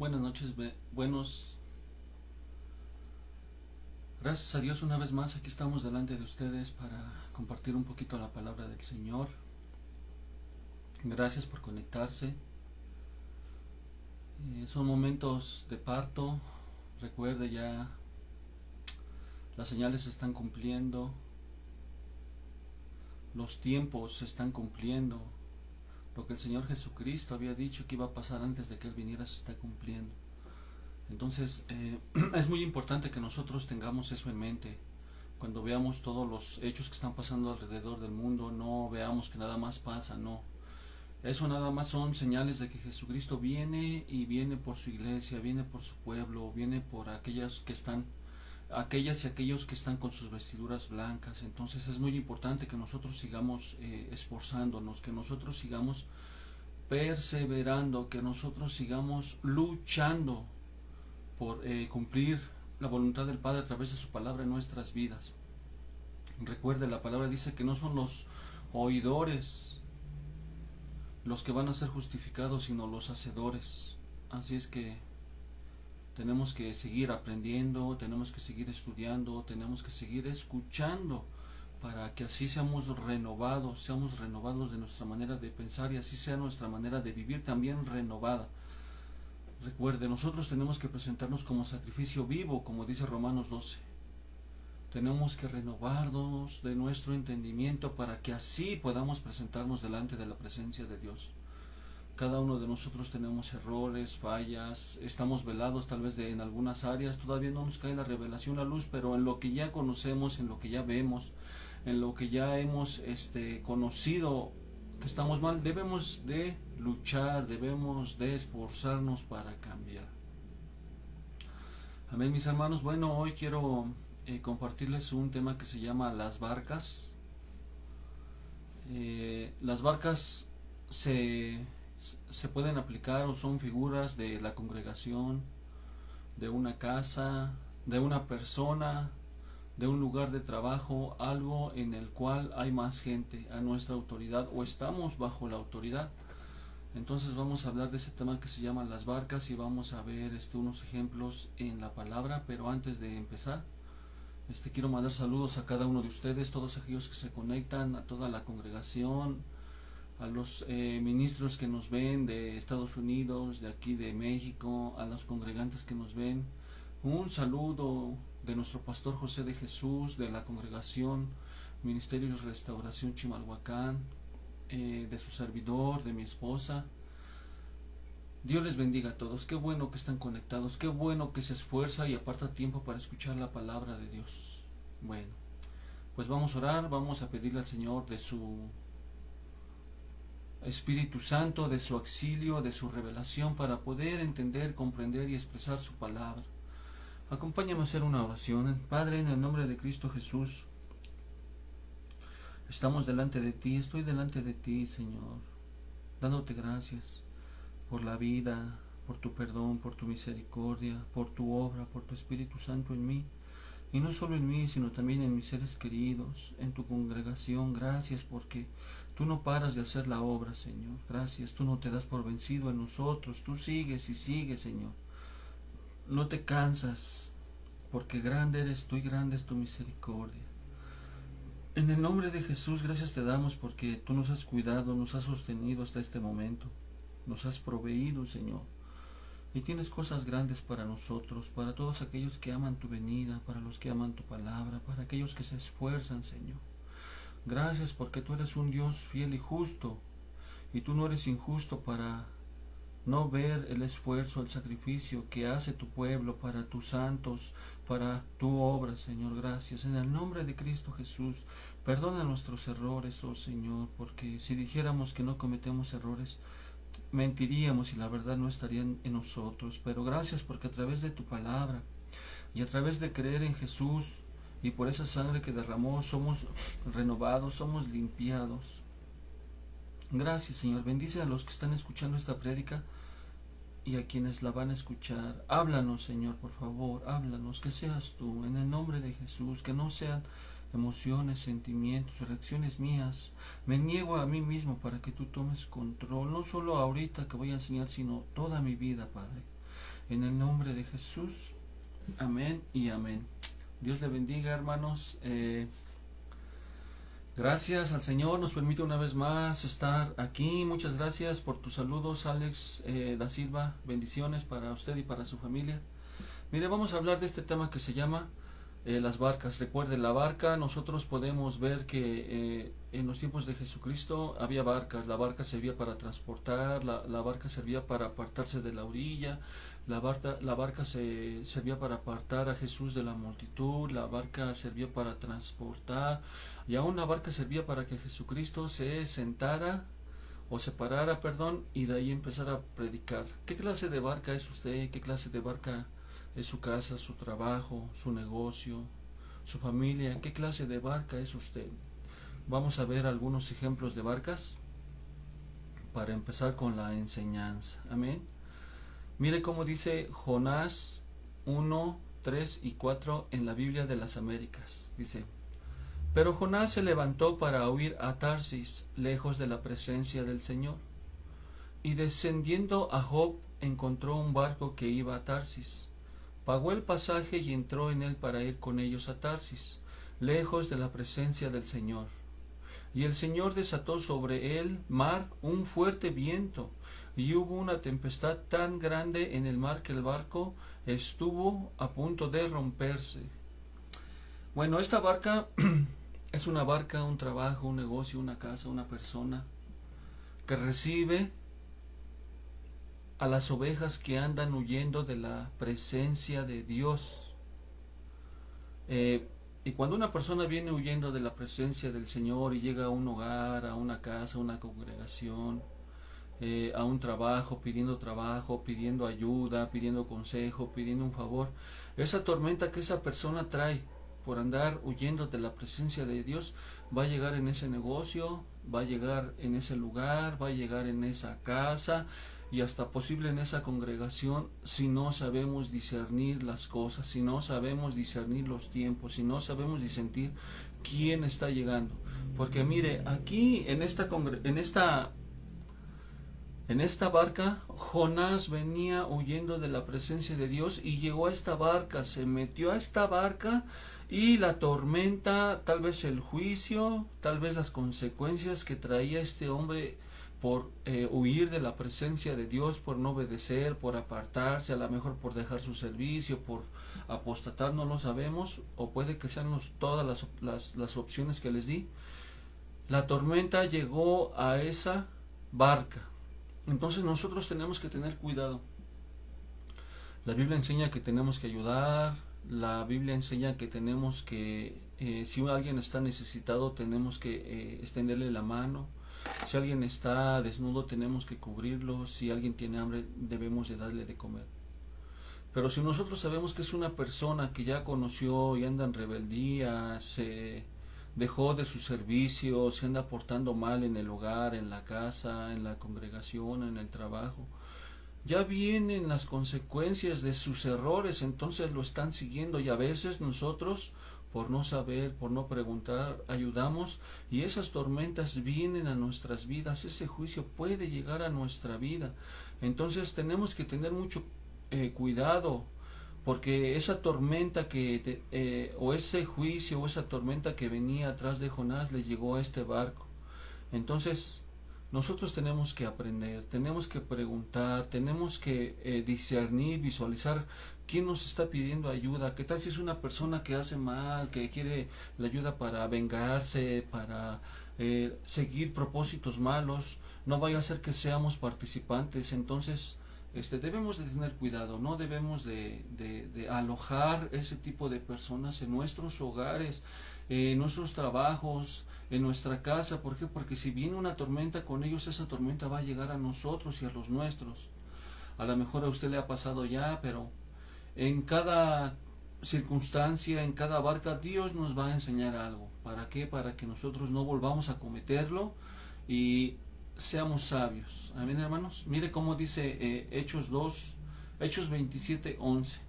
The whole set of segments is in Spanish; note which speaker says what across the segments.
Speaker 1: Buenas noches, buenos. Gracias a Dios una vez más aquí estamos delante de ustedes para compartir un poquito la palabra del Señor. Gracias por conectarse. Son momentos de parto. Recuerde ya, las señales se están cumpliendo, los tiempos se están cumpliendo. Lo que el Señor Jesucristo había dicho que iba a pasar antes de que Él viniera se está cumpliendo. Entonces es muy importante que nosotros tengamos eso en mente. Cuando veamos todos los hechos que están pasando alrededor del mundo, no veamos que nada más pasa, no. Eso nada más son señales de que Jesucristo viene y viene por su iglesia, viene por su pueblo, viene por aquellas y aquellos que están con sus vestiduras blancas. Entonces es muy importante que nosotros sigamos esforzándonos, que nosotros sigamos perseverando, que nosotros sigamos luchando por cumplir la voluntad del Padre a través de su palabra en nuestras vidas. Recuerde, la palabra dice que no son los oidores los que van a ser justificados, sino los hacedores. Así es que tenemos que seguir aprendiendo, tenemos que seguir estudiando, tenemos que seguir escuchando para que así seamos renovados de nuestra manera de pensar y así sea nuestra manera de vivir también renovada. Recuerde, nosotros tenemos que presentarnos como sacrificio vivo, como dice Romanos 12. Tenemos que renovarnos de nuestro entendimiento para que así podamos presentarnos delante de la presencia de Dios. Cada uno de nosotros tenemos errores, fallas, estamos velados tal vez en algunas áreas, todavía no nos cae la revelación a luz, pero en lo que ya conocemos, en lo que ya vemos, en lo que ya hemos conocido que estamos mal, debemos de luchar, debemos de esforzarnos para cambiar. Amén, mis hermanos. Bueno, hoy quiero compartirles un tema que se llama las barcas. Las barcas se pueden aplicar o son figuras de la congregación, de una casa, de una persona, de un lugar de trabajo, algo en el cual hay más gente a nuestra autoridad o estamos bajo la autoridad. Entonces vamos a hablar de ese tema que se llama las barcas y vamos a ver unos ejemplos en la palabra. Pero antes de empezar, quiero mandar saludos a cada uno de ustedes, todos aquellos que se conectan, a toda la congregación, a los ministros que nos ven de Estados Unidos, de aquí de México, a los congregantes que nos ven. Un saludo de nuestro pastor José de Jesús, de la congregación Ministerios Restauración Chimalhuacán, de su servidor, de mi esposa. Dios les bendiga a todos. Qué bueno que están conectados, qué bueno que se esfuerza y aparta tiempo para escuchar la palabra de Dios. Bueno, pues vamos a orar, vamos a pedirle al Señor de su Espíritu Santo, de su auxilio, de su revelación para poder entender, comprender y expresar su palabra. Acompáñame a hacer una oración. Padre, en el nombre de Cristo Jesús, estamos delante de ti, estoy delante de ti, Señor, dándote gracias por la vida, por tu perdón, por tu misericordia, por tu obra, por tu Espíritu Santo en mí. Y no solo en mí, sino también en mis seres queridos, en tu congregación. Gracias porque tú no paras de hacer la obra, Señor. Gracias, tú no te das por vencido en nosotros. Tú sigues y sigues, Señor. No te cansas, porque grande eres tú y grande es tu misericordia. En el nombre de Jesús, gracias te damos porque tú nos has cuidado, nos has sostenido hasta este momento. Nos has proveído, Señor. Y tienes cosas grandes para nosotros, para todos aquellos que aman tu venida, para los que aman tu palabra, para aquellos que se esfuerzan, Señor. Gracias porque tú eres un Dios fiel y justo, y tú no eres injusto para no ver el esfuerzo, el sacrificio que hace tu pueblo para tus santos, para tu obra, Señor. Gracias. En el nombre de Cristo Jesús, perdona nuestros errores, oh Señor, porque si dijéramos que no cometemos errores, mentiríamos y la verdad no estaría en nosotros. Pero gracias porque a través de tu palabra y a través de creer en Jesús y por esa sangre que derramó somos renovados, somos limpiados. Gracias, Señor. Bendice a los que están escuchando esta prédica y a quienes la van a escuchar. Háblanos, Señor, por favor, háblanos, que seas tú, en el nombre de Jesús, que no sean emociones, sentimientos, reacciones mías. Me niego a mí mismo para que tú tomes control, no solo ahorita que voy a enseñar, sino toda mi vida, Padre. En el nombre de Jesús. Amén y amén. Dios le bendiga, hermanos. Gracias al Señor, nos permite una vez más estar aquí. Muchas gracias por tus saludos, Alex da Silva. Bendiciones para usted y para su familia. Mire, vamos a hablar de este tema que se llama las barcas. Recuerde, la barca, nosotros podemos ver que en los tiempos de Jesucristo había barcas. La barca servía para transportar, la barca servía para apartarse de la orilla, la barca servía para apartar a Jesús de la multitud, la barca servía para transportar, y aún la barca servía para que Jesucristo se sentara o se parara, y de ahí empezara a predicar. ¿Qué clase de barca es usted? ¿Qué clase de barca es su casa, su trabajo, su negocio, su familia? ¿Qué clase de barca es usted? Vamos a ver algunos ejemplos de barcas para empezar con la enseñanza. Amén. Mire cómo dice Jonás 1, 3 y 4 en la Biblia de las Américas. Dice: pero Jonás se levantó para huir a Tarsis, lejos de la presencia del Señor. Y descendiendo a Job, encontró un barco que iba a Tarsis. Pagó el pasaje y entró en él para ir con ellos a Tarsis, lejos de la presencia del Señor. Y el Señor desató sobre el mar un fuerte viento, y hubo una tempestad tan grande en el mar que el barco estuvo a punto de romperse. Bueno, esta barca es una barca, un trabajo, un negocio, una casa, una persona que recibe a las ovejas que andan huyendo de la presencia de Dios. Y cuando una persona viene huyendo de la presencia del Señor y llega a un hogar, a una casa, a una congregación, a un trabajo, pidiendo ayuda, pidiendo consejo, pidiendo un favor, esa tormenta que esa persona trae por andar huyendo de la presencia de Dios va a llegar en ese negocio, va a llegar en ese lugar, va a llegar en esa casa y hasta posible en esa congregación, si no sabemos discernir las cosas, si no sabemos discernir los tiempos, si no sabemos discernir quién está llegando. Porque mire, aquí en esta barca, Jonás venía huyendo de la presencia de Dios y llegó a esta barca, se metió a esta barca, y la tormenta, tal vez el juicio, tal vez las consecuencias que traía este hombre por huir de la presencia de Dios, por no obedecer, por apartarse, a lo mejor por dejar su servicio, por apostatar, no lo sabemos, o puede que sean todas las opciones que les di. La tormenta llegó a esa barca. Entonces nosotros tenemos que tener cuidado. La Biblia enseña que tenemos que ayudar, la Biblia enseña que tenemos que, si alguien está necesitado, tenemos que extenderle la mano. Si alguien está desnudo, tenemos que cubrirlo. Si alguien tiene hambre, debemos de darle de comer. Pero si nosotros sabemos que es una persona que ya conoció y anda en rebeldía, se dejó de su servicio, se anda portando mal en el hogar, en la casa, en la congregación, en el trabajo, ya vienen las consecuencias de sus errores, entonces lo están siguiendo, y a veces nosotros, por no saber, por no preguntar, ayudamos, y esas tormentas vienen a nuestras vidas, ese juicio puede llegar a nuestra vida. Entonces tenemos que tener mucho cuidado, porque esa tormenta o ese juicio o esa tormenta que venía atrás de Jonás le llegó a este barco. Entonces nosotros tenemos que aprender, tenemos que preguntar, tenemos que discernir, visualizar quién nos está pidiendo ayuda. ¿Qué tal si es una persona que hace mal, que quiere la ayuda para vengarse, para seguir propósitos malos? No vaya a ser que seamos participantes. Entonces debemos de tener cuidado, no debemos de alojar ese tipo de personas en nuestros hogares, en nuestros trabajos, en nuestra casa. ¿Por qué? Porque si viene una tormenta con ellos, esa tormenta va a llegar a nosotros y a los nuestros. A lo mejor a usted le ha pasado ya, pero en cada circunstancia, en cada barca, Dios nos va a enseñar algo. ¿Para qué? Para que nosotros no volvamos a cometerlo y seamos sabios. Amén, hermanos. Mire cómo dice Hechos 27:11.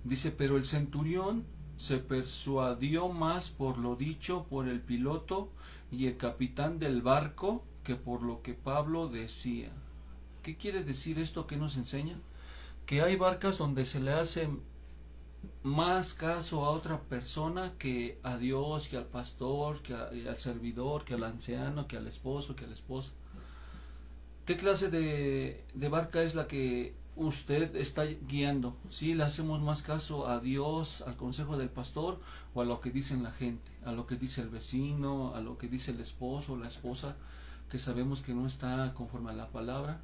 Speaker 1: Dice: pero el centurión se persuadió más por lo dicho por el piloto y el capitán del barco que por lo que Pablo decía. ¿Qué quiere decir esto? ¿Qué nos enseña? Que hay barcas donde se le hace más caso a otra persona que a Dios, que al pastor, que al servidor, que al anciano, que al esposo, que a la esposa. ¿Qué clase de barca es la que usted está guiando? ¿Sí le hacemos más caso a Dios, al consejo del pastor, o a lo que dicen la gente, a lo que dice el vecino, a lo que dice el esposo o la esposa, que sabemos que no está conforme a la palabra?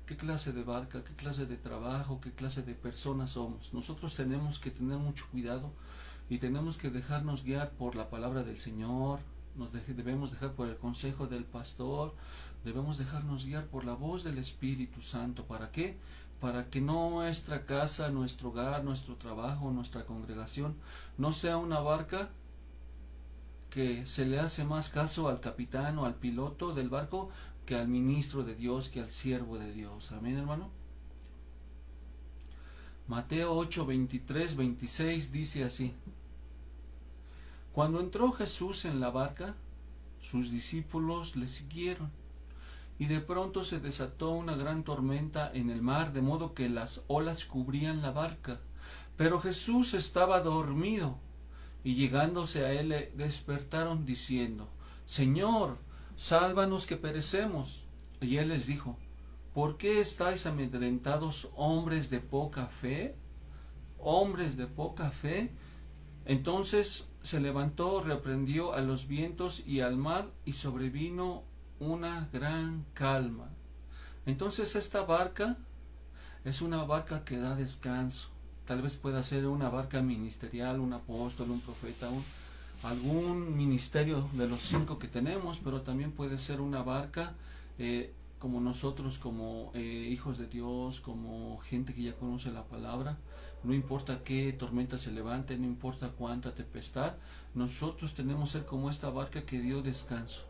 Speaker 1: ¿Qué clase de barca, qué clase de trabajo, qué clase de personas somos? Nosotros tenemos que tener mucho cuidado y tenemos que dejarnos guiar por la palabra del Señor, debemos dejar por el consejo del pastor, debemos dejarnos guiar por la voz del Espíritu Santo. ¿Para qué? Para que nuestra casa, nuestro hogar, nuestro trabajo, nuestra congregación no sea una barca que se le hace más caso al capitán o al piloto del barco que al ministro de Dios, que al siervo de Dios. Amén, hermano. Mateo 8, 23, 26 dice así: Cuando entró Jesús en la barca, sus discípulos le siguieron, y de pronto se desató una gran tormenta en el mar, de modo que las olas cubrían la barca. Pero Jesús estaba dormido, y llegándose a él le despertaron diciendo: Señor, sálvanos que perecemos. Y él les dijo: ¿Por qué estáis amedrentados, hombres de poca fe? ¿Hombres de poca fe? Entonces se levantó, reprendió a los vientos y al mar, y sobrevino una gran calma. Entonces esta barca es una barca que da descanso. Tal vez pueda ser una barca ministerial, un apóstol, un profeta, algún ministerio de los 5 que tenemos, pero también puede ser una barca como nosotros, como hijos de Dios, como gente que ya conoce la palabra. No importa qué tormenta se levante, no importa cuánta tempestad, nosotros tenemos que ser como esta barca que dio descanso.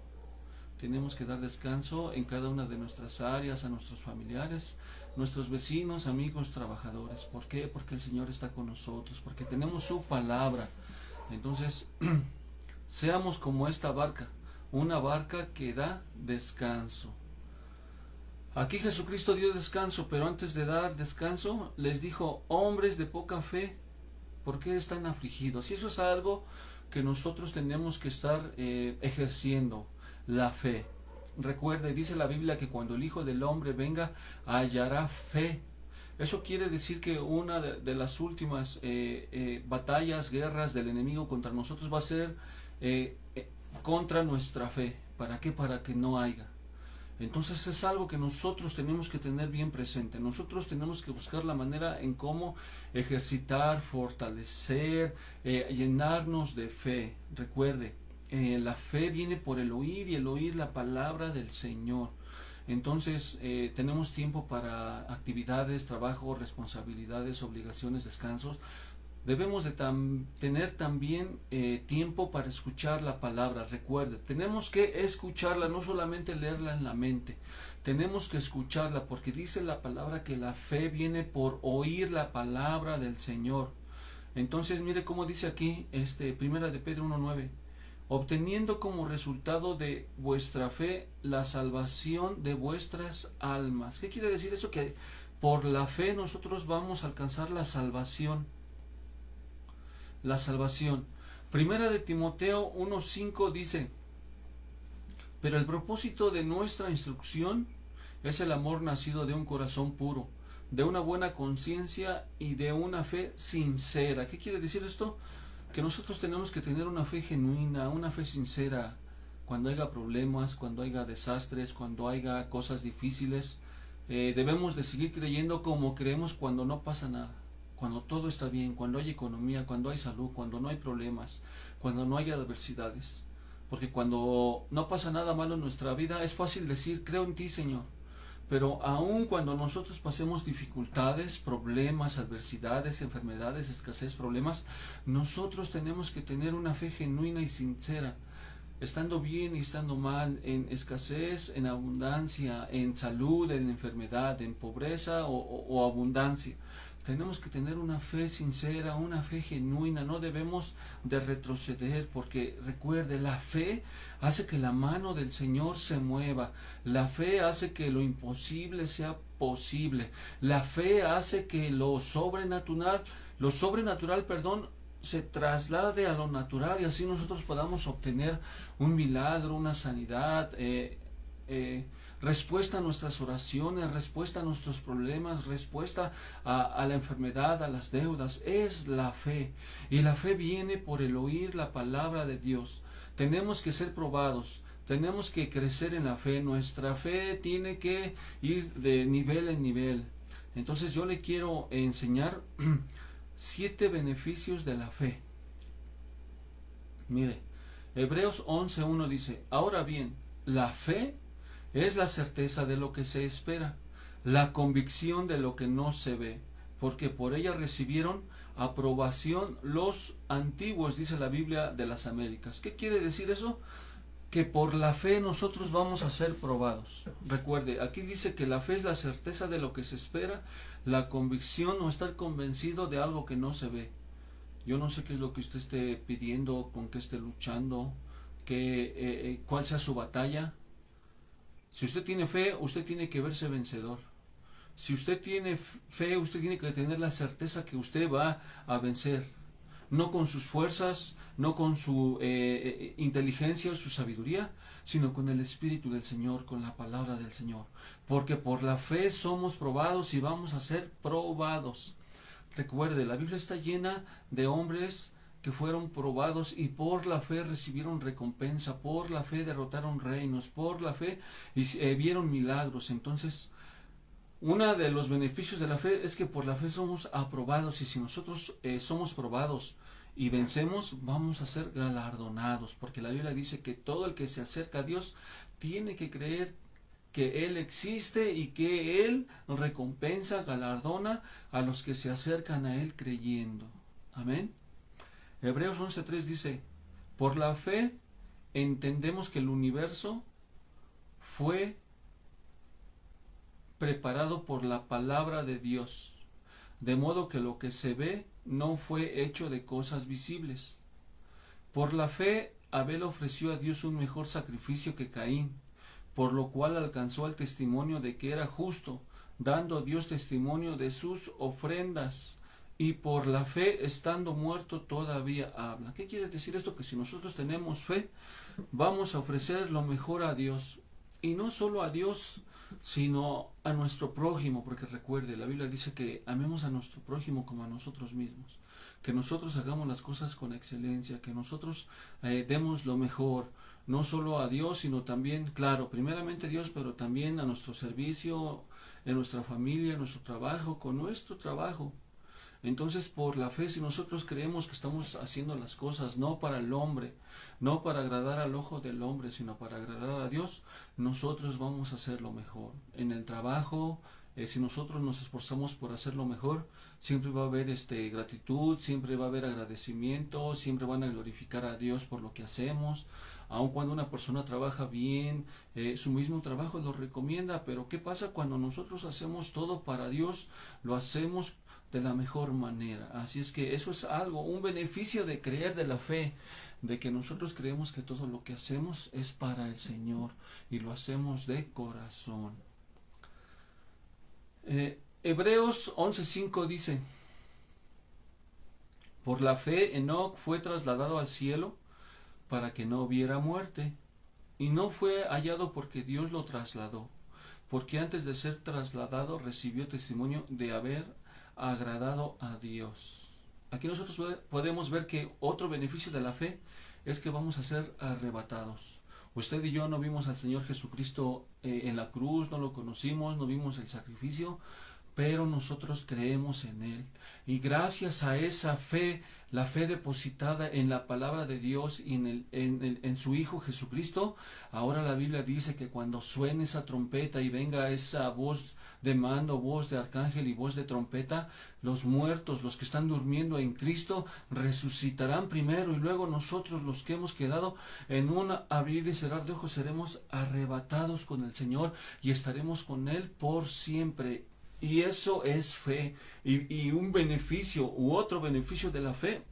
Speaker 1: Tenemos que dar descanso en cada una de nuestras áreas, a nuestros familiares, nuestros vecinos, amigos, trabajadores. ¿Por qué? Porque el Señor está con nosotros, porque tenemos su palabra. Entonces, seamos como esta barca, una barca que da descanso. Aquí Jesucristo dio descanso, pero antes de dar descanso les dijo: hombres de poca fe, ¿por qué están afligidos? Y eso es algo que nosotros tenemos que estar ejerciendo, la fe. Recuerde, dice la Biblia que cuando el Hijo del Hombre venga, hallará fe. Eso quiere decir que una de las últimas batallas, guerras del enemigo contra nosotros va a ser contra nuestra fe. ¿Para qué? Para que no haya. Entonces es algo que nosotros tenemos que tener bien presente. Nosotros tenemos que buscar la manera en cómo ejercitar, fortalecer, llenarnos de fe. Recuerde, la fe viene por el oír, y el oír la palabra del Señor. Entonces tenemos tiempo para actividades, trabajo, responsabilidades, obligaciones, descansos. Debemos de tener también tiempo para escuchar la palabra. Recuerde, tenemos que escucharla, no solamente leerla en la mente. Tenemos que escucharla, porque dice la palabra que la fe viene por oír la palabra del Señor. Entonces mire cómo dice aquí, primera de Pedro 1:9. Obteniendo como resultado de vuestra fe la salvación de vuestras almas. ¿Qué quiere decir eso? Que por la fe nosotros vamos a alcanzar la salvación. La salvación. Primera de Timoteo 1:5 dice: pero el propósito de nuestra instrucción es el amor nacido de un corazón puro, de una buena conciencia y de una fe sincera. ¿Qué quiere decir esto? Que nosotros tenemos que tener una fe genuina, una fe sincera, cuando haya problemas, cuando haya desastres, cuando haya cosas difíciles. Debemos de seguir creyendo como creemos cuando no pasa nada, cuando todo está bien, cuando hay economía, cuando hay salud, cuando no hay problemas, cuando no hay adversidades. Porque cuando no pasa nada malo en nuestra vida, es fácil decir: creo en ti, Señor. Pero aun cuando nosotros pasemos dificultades, problemas, adversidades, enfermedades, escasez, problemas, nosotros tenemos que tener una fe genuina y sincera, estando bien y estando mal, en escasez, en abundancia, en salud, en enfermedad, en pobreza o abundancia. Tenemos que tener una fe sincera, una fe genuina, no debemos de retroceder, porque recuerde, la fe hace que la mano del Señor se mueva, la fe hace que lo imposible sea posible, la fe hace que lo sobrenatural, se traslade a lo natural y así nosotros podamos obtener un milagro, una sanidad, respuesta a nuestras oraciones, respuesta a nuestros problemas, respuesta a la enfermedad, a las deudas. Es la fe, y la fe viene por el oír la palabra de Dios. Tenemos que ser probados, tenemos que crecer en la fe, nuestra fe tiene que ir de nivel en nivel. Entonces yo le quiero enseñar 7 beneficios de la fe. Mire, Hebreos 11:1 dice: ahora bien, la fe es la certeza de lo que se espera, la convicción de lo que no se ve, porque por ella recibieron aprobación los antiguos, dice la Biblia de las Américas. ¿Qué quiere decir eso? Que por la fe nosotros vamos a ser probados. Recuerde, aquí dice que la fe es la certeza de lo que se espera, la convicción o estar convencido de algo que no se ve. Yo no sé qué es lo que usted esté pidiendo, con qué esté luchando, cuál sea su batalla. Si usted tiene fe, usted tiene que verse vencedor. Si usted tiene fe, usted tiene que tener la certeza que usted va a vencer. No con sus fuerzas, no con su inteligencia o su sabiduría, sino con el Espíritu del Señor, con la palabra del Señor. Porque por la fe somos probados y vamos a ser probados. Recuerde, la Biblia está llena de hombres que fueron probados y por la fe recibieron recompensa, por la fe derrotaron reinos, por la fe vieron milagros. Entonces, uno de los beneficios de la fe es que por la fe somos aprobados, y si nosotros somos probados y vencemos, vamos a ser galardonados, porque la Biblia dice que todo el que se acerca a Dios tiene que creer que Él existe y que Él recompensa, galardona a los que se acercan a Él creyendo. Amén. Hebreos 11:3 dice: por la fe entendemos que el universo fue preparado por la palabra de Dios, de modo que lo que se ve no fue hecho de cosas visibles. Por la fe Abel ofreció a Dios un mejor sacrificio que Caín, por lo cual alcanzó el testimonio de que era justo, dando Dios testimonio de sus ofrendas. Y por la fe, estando muerto, todavía habla. ¿Qué quiere decir esto? Que si nosotros tenemos fe, vamos a ofrecer lo mejor a Dios. Y no solo a Dios, sino a nuestro prójimo. Porque recuerde, la Biblia dice que amemos a nuestro prójimo como a nosotros mismos. Que nosotros hagamos las cosas con excelencia. Que nosotros demos lo mejor. No solo a Dios, sino también, claro, primeramente a Dios, pero también a nuestro servicio, en nuestra familia, en nuestro trabajo, con nuestro trabajo. Entonces, por la fe, si nosotros creemos que estamos haciendo las cosas no para el hombre, no para agradar al ojo del hombre, sino para agradar a Dios, nosotros vamos a hacer lo mejor. En el trabajo, si nosotros nos esforzamos por hacer lo mejor, siempre va a haber gratitud, siempre va a haber agradecimiento, siempre van a glorificar a Dios por lo que hacemos. Aun cuando una persona trabaja bien, su mismo trabajo lo recomienda, pero ¿qué pasa cuando nosotros hacemos todo para Dios? Lo hacemos de la mejor manera. Así es que eso es algo, un beneficio de creer, de la fe, de que nosotros creemos que todo lo que hacemos es para el Señor y lo hacemos de corazón. Hebreos 11:5 dice: por la fe Enoc fue trasladado al cielo para que no viera muerte, y no fue hallado porque Dios lo trasladó, porque antes de ser trasladado recibió testimonio de haber agradado a Dios. Aquí nosotros podemos ver que otro beneficio de la fe es que vamos a ser arrebatados. Usted y yo no vimos al Señor Jesucristo en la cruz, no lo conocimos, no vimos el sacrificio, pero nosotros creemos en Él. Y gracias a esa fe, la fe depositada en la palabra de Dios y en su Hijo Jesucristo, ahora la Biblia dice que cuando suene esa trompeta y venga esa voz de mando, voz de arcángel y voz de trompeta, los muertos, los que están durmiendo en Cristo, resucitarán primero, y luego nosotros, los que hemos quedado, en un abrir y cerrar de ojos, seremos arrebatados con el Señor y estaremos con Él por siempre. Y eso es fe. Y un beneficio u otro beneficio de la fe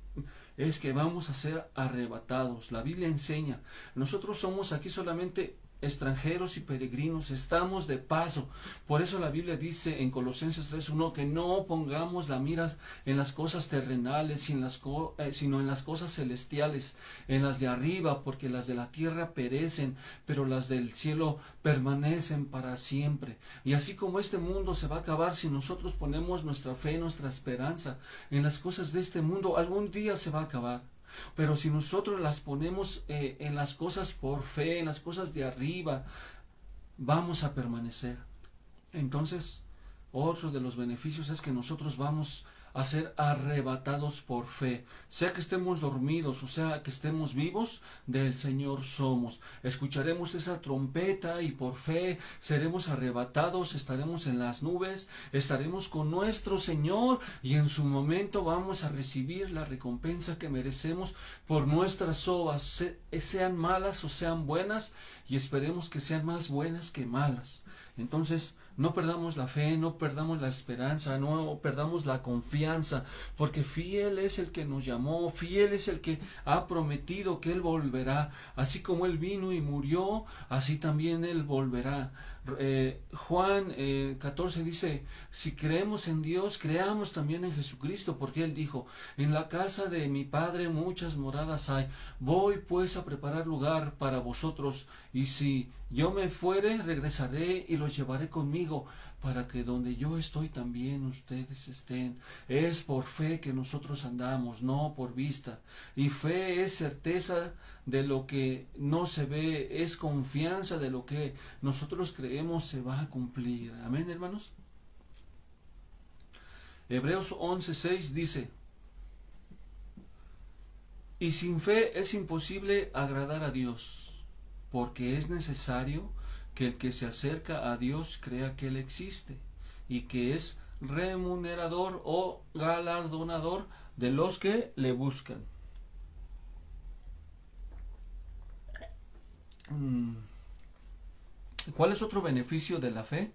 Speaker 1: es que vamos a ser arrebatados. La Biblia enseña, nosotros somos aquí solamente extranjeros y peregrinos, estamos de paso. Por eso la Biblia dice en Colosenses 3:1 que no pongamos la mira en las cosas terrenales, sino en las cosas celestiales, en las de arriba, porque las de la tierra perecen, pero las del cielo permanecen para siempre. Y así como este mundo se va a acabar, si nosotros ponemos nuestra fe, nuestra esperanza en las cosas de este mundo, algún día se va a acabar. Pero si nosotros las ponemos en las cosas por fe, en las cosas de arriba, vamos a permanecer. Entonces, otro de los beneficios es que nosotros vamos a ser arrebatados por fe. Sea que estemos dormidos o sea que estemos vivos, del Señor somos. Escucharemos esa trompeta y por fe seremos arrebatados, estaremos en las nubes, estaremos con nuestro Señor y en su momento vamos a recibir la recompensa que merecemos por nuestras obras, sean malas o sean buenas, y esperemos que sean más buenas que malas. Entonces, no perdamos la fe, no perdamos la esperanza, no perdamos la confianza, porque fiel es el que nos llamó, fiel es el que ha prometido que Él volverá. Así como Él vino y murió, así también Él volverá. Juan 14 dice, si creemos en Dios, creamos también en Jesucristo, porque Él dijo, en la casa de mi Padre muchas moradas hay, voy pues a preparar lugar para vosotros, y si yo me fuere, regresaré y los llevaré conmigo, para que donde yo estoy también ustedes estén. Es por fe que nosotros andamos, no por vista. Y fe es certeza de lo que no se ve, es confianza de lo que nosotros creemos se va a cumplir. Amén, hermanos. Hebreos 11:6 dice, y sin fe es imposible agradar a Dios, porque es necesario que el que se acerca a Dios crea que Él existe y que es remunerador o galardonador de los que le buscan. ¿Cuál es otro beneficio de la fe?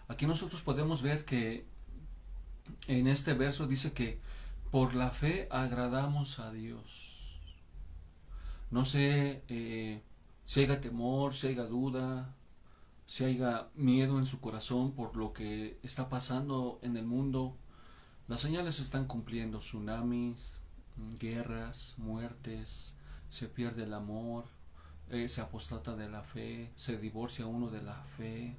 Speaker 1: Aquí nosotros podemos ver que en este verso dice que por la fe agradamos a Dios. No sé si haya temor, si haya duda, si haya miedo en su corazón por lo que está pasando en el mundo. Las señales se están cumpliendo: tsunamis, guerras, muertes, se pierde el amor, se apostata de la fe, se divorcia uno de la fe.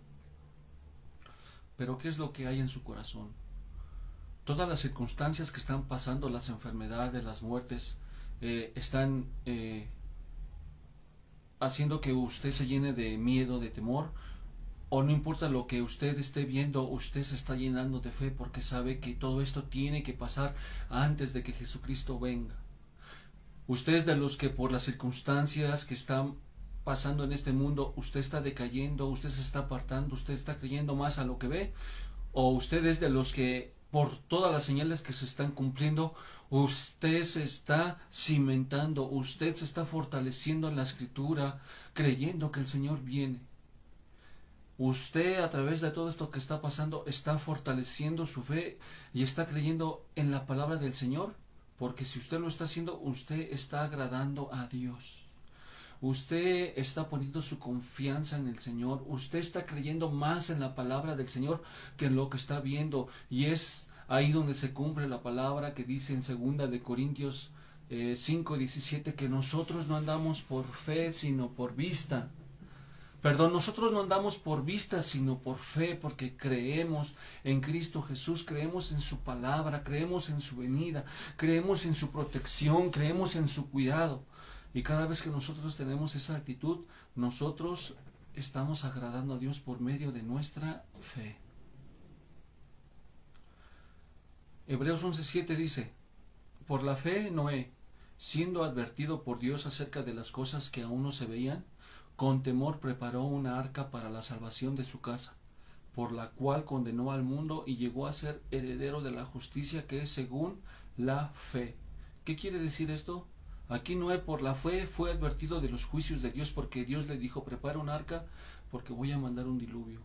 Speaker 1: Pero ¿qué es lo que hay en su corazón? Todas las circunstancias que están pasando, las enfermedades, las muertes, están haciendo que usted se llene de miedo, de temor, o no importa lo que usted esté viendo, usted se está llenando de fe porque sabe que todo esto tiene que pasar antes de que Jesucristo venga. Usted es de los que por las circunstancias que están pasando en este mundo, usted está decayendo, usted se está apartando, usted está creyendo más a lo que ve, o usted es de los que por todas las señales que se están cumpliendo, usted se está cimentando, usted se está fortaleciendo en la Escritura, creyendo que el Señor viene. Usted, a través de todo esto que está pasando, está fortaleciendo su fe y está creyendo en la palabra del Señor, porque si usted lo está haciendo, usted está agradando a Dios. Usted está poniendo su confianza en el Señor, usted está creyendo más en la palabra del Señor que en lo que está viendo, y es ahí donde se cumple la palabra que dice en 2 de Corintios 5:17, que nosotros no andamos por fe sino por vista. Nosotros no andamos por vista sino por fe, porque creemos en Cristo Jesús, creemos en su palabra, creemos en su venida, creemos en su protección, creemos en su cuidado. Y cada vez que nosotros tenemos esa actitud, nosotros estamos agradando a Dios por medio de nuestra fe. Hebreos 11:7 dice, por la fe Noé, siendo advertido por Dios acerca de las cosas que aún no se veían, con temor preparó una arca para la salvación de su casa, por la cual condenó al mundo y llegó a ser heredero de la justicia que es según la fe. ¿Qué quiere decir esto? Aquí Noé por la fe fue advertido de los juicios de Dios, porque Dios le dijo, prepara un arca porque voy a mandar un diluvio.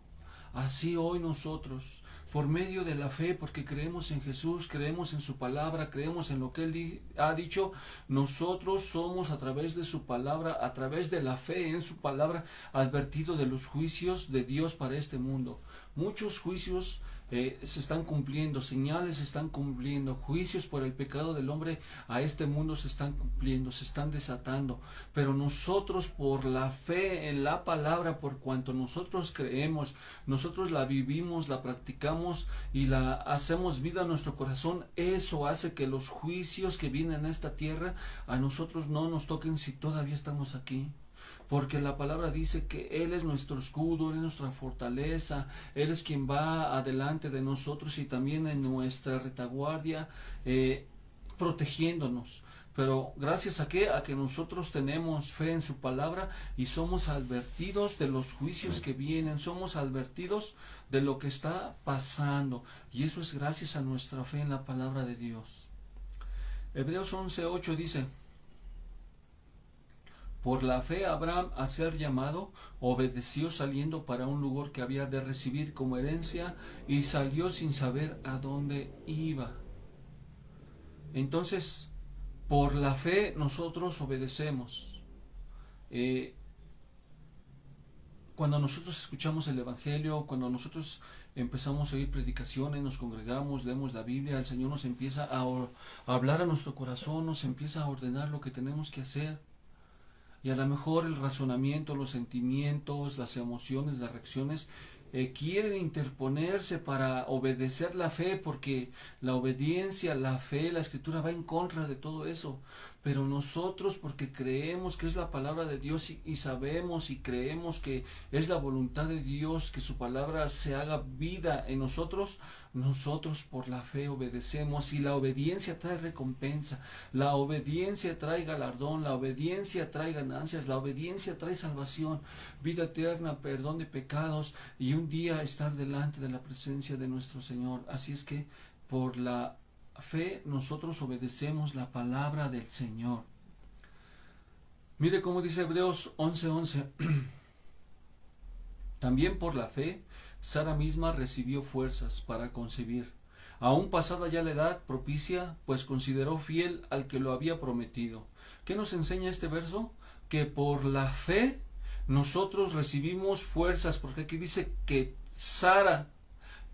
Speaker 1: Así hoy nosotros, por medio de la fe, porque creemos en Jesús, creemos en su palabra, creemos en lo que Él ha dicho, nosotros somos a través de su palabra, a través de la fe en su palabra, advertido de los juicios de Dios para este mundo. Muchos juicios se están cumpliendo, señales se están cumpliendo, juicios por el pecado del hombre a este mundo se están cumpliendo, se están desatando, pero nosotros por la fe en la palabra, por cuanto nosotros creemos, nosotros la vivimos, la practicamos y la hacemos vida en nuestro corazón, eso hace que los juicios que vienen a esta tierra a nosotros no nos toquen si todavía estamos aquí. Porque la palabra dice que Él es nuestro escudo, Él es nuestra fortaleza, Él es quien va adelante de nosotros y también en nuestra retaguardia, protegiéndonos. Pero gracias a que nosotros tenemos fe en su palabra y somos advertidos de los juicios que vienen, somos advertidos de lo que está pasando. Y eso es gracias a nuestra fe en la palabra de Dios. Hebreos 11:8 dice: por la fe Abraham, a ser llamado, obedeció saliendo para un lugar que había de recibir como herencia y salió sin saber a dónde iba. Entonces, por la fe nosotros obedecemos. Cuando nosotros escuchamos el Evangelio, cuando nosotros empezamos a oír predicaciones, nos congregamos, leemos la Biblia, el Señor nos empieza a hablar a nuestro corazón, nos empieza a ordenar lo que tenemos que hacer. Y a lo mejor el razonamiento, los sentimientos, las emociones, las reacciones quieren interponerse para obedecer la fe, porque la obediencia, la fe, la escritura va en contra de todo eso. Pero nosotros, porque creemos que es la palabra de Dios y sabemos y creemos que es la voluntad de Dios que su palabra se haga vida en nosotros, nosotros por la fe obedecemos, y la obediencia trae recompensa, la obediencia trae galardón, la obediencia trae ganancias, la obediencia trae salvación, vida eterna, perdón de pecados y un día estar delante de la presencia de nuestro Señor. Así es que por la fe nosotros obedecemos la palabra del Señor. Mire cómo dice Hebreos 11:11. También por la fe Sara misma recibió fuerzas para concebir, aún pasada ya la edad propicia, pues consideró fiel al que lo había prometido. ¿Qué nos enseña este verso? Que por la fe nosotros recibimos fuerzas, porque aquí dice que Sara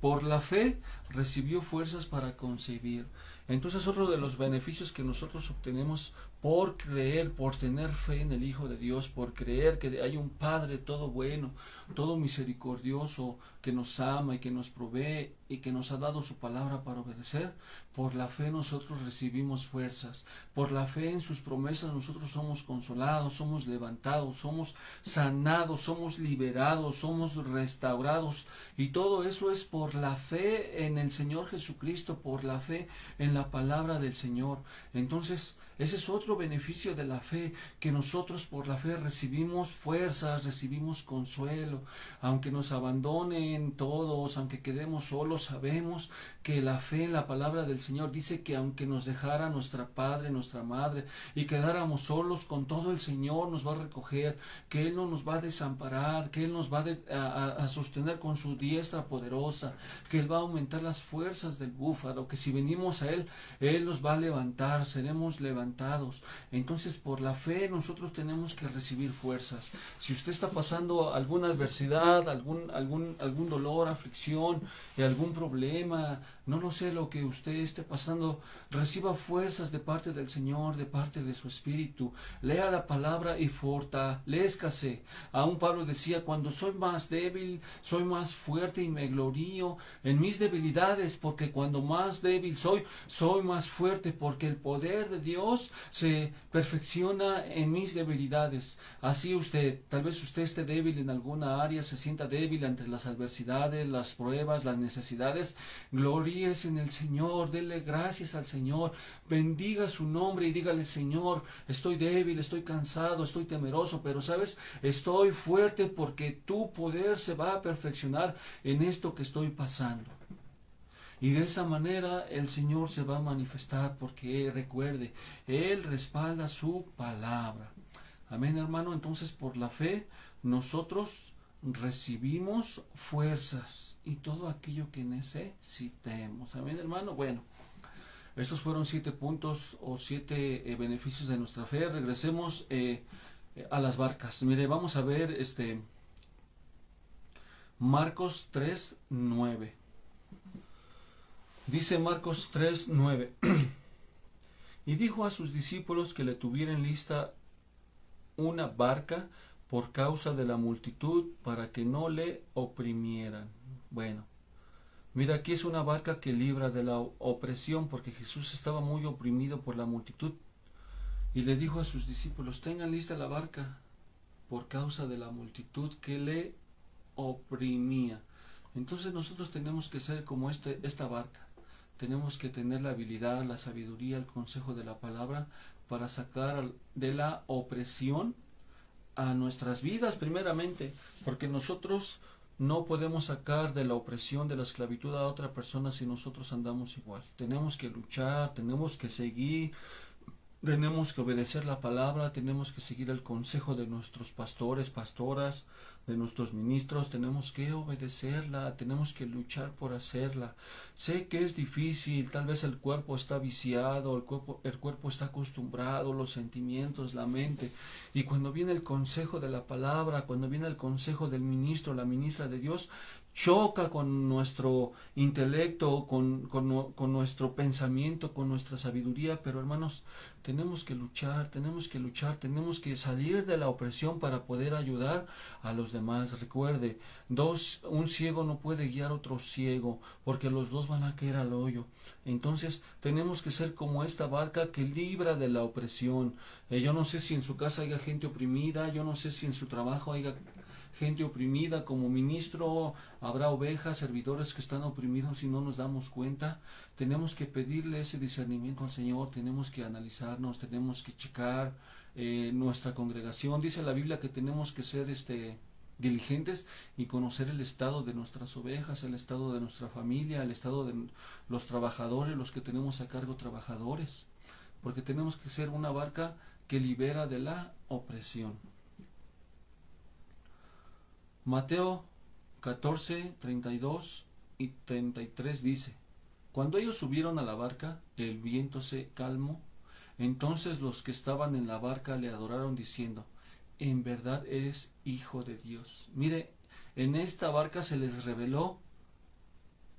Speaker 1: por la fe recibió fuerzas para concebir. Entonces otro de los beneficios que nosotros obtenemos por creer, por tener fe en el Hijo de Dios, por creer que hay un Padre todo bueno, todo misericordioso, que nos ama y que nos provee y que nos ha dado su palabra para obedecer, por la fe nosotros recibimos fuerzas, por la fe en sus promesas nosotros somos consolados, somos levantados, somos sanados, somos liberados, somos restaurados, y todo eso es por la fe en el Señor Jesucristo, por la fe en la palabra del Señor. Entonces ese es otro beneficio de la fe, que nosotros por la fe recibimos fuerzas, recibimos consuelo, aunque nos abandonen todos, aunque quedemos solos, sabemos que la fe en la palabra del Señor dice que aunque nos dejara nuestra padre, nuestra madre, y quedáramos solos, con todo el Señor nos va a recoger, que Él no nos va a desamparar, que Él nos va a sostener con su diestra poderosa, que Él va a aumentar las fuerzas del búfalo, que si venimos a Él, Él nos va a levantar, seremos levantados. Entonces por la fe nosotros tenemos que recibir fuerzas. Si usted está pasando alguna adversidad, algún dolor, aflicción, algún problema, no lo sé, lo que usted esté pasando, reciba fuerzas de parte del Señor, de parte de su Espíritu. Lea la palabra y fortalézcase. Aún Pablo decía: cuando soy más débil, soy más fuerte y me glorío en mis debilidades, porque cuando más débil soy más fuerte, porque el poder de Dios se perfecciona en mis debilidades. Así usted, tal vez usted esté débil en alguna área, se sienta débil ante las adversidades, las pruebas, las necesidades, gloríese en el Señor, dele gracias al Señor, bendiga su nombre y dígale: Señor, estoy débil, estoy cansado, estoy temeroso, pero sabes, estoy fuerte porque tu poder se va a perfeccionar en esto que estoy pasando. Y de esa manera el Señor se va a manifestar, porque recuerde, Él respalda su palabra. Amén, hermano. Entonces por la fe nosotros recibimos fuerzas y todo aquello que necesitemos. Amén, hermano. Bueno, estos fueron 7 puntos o 7 beneficios de nuestra fe. Regresemos a las barcas. Mire, vamos a ver Marcos 3:9. Dice Marcos 3:9. Y dijo a sus discípulos que le tuvieran lista una barca por causa de la multitud, para que no le oprimieran. Bueno, mira, aquí es una barca que libra de la opresión, porque Jesús estaba muy oprimido por la multitud. Y le dijo a sus discípulos, tengan lista la barca por causa de la multitud que le oprimía. Entonces nosotros tenemos que ser como esta barca. Tenemos que tener la habilidad, la sabiduría, el consejo de la palabra para sacar de la opresión a nuestras vidas primeramente, porque nosotros no podemos sacar de la opresión, de la esclavitud a otra persona si nosotros andamos igual. Tenemos que luchar, tenemos que seguir, tenemos que obedecer la palabra, tenemos que seguir el consejo de nuestros pastores, pastoras, de nuestros ministros, tenemos que obedecerla, tenemos que luchar por hacerla. Sé que es difícil, tal vez el cuerpo está viciado, el cuerpo está acostumbrado, los sentimientos, la mente, y cuando viene el consejo de la palabra, cuando viene el consejo del ministro, la ministra de Dios, choca con nuestro intelecto, con nuestro pensamiento, con nuestra sabiduría, pero hermanos, tenemos que luchar, tenemos que salir de la opresión para poder ayudar a los demás. Recuerde, un ciego no puede guiar a otro ciego, porque los dos van a caer al hoyo. Entonces, tenemos que ser como esta barca que libra de la opresión. Yo no sé si en su casa haya gente oprimida, yo no sé si en su trabajo haya gente oprimida. Como ministro habrá ovejas, servidores que están oprimidos y no nos damos cuenta. Tenemos que pedirle ese discernimiento al Señor, tenemos que analizarnos, tenemos que checar nuestra congregación. Dice la Biblia que tenemos que ser diligentes y conocer el estado de nuestras ovejas, el estado de nuestra familia, el estado de los trabajadores, los que tenemos a cargo trabajadores, porque tenemos que ser una barca que libera de la opresión. Mateo 14, 32 y 33 dice: Cuando ellos subieron a la barca, el viento se calmó. Entonces los que estaban en la barca le adoraron diciendo: en verdad eres Hijo de Dios. Mire, en esta barca se les reveló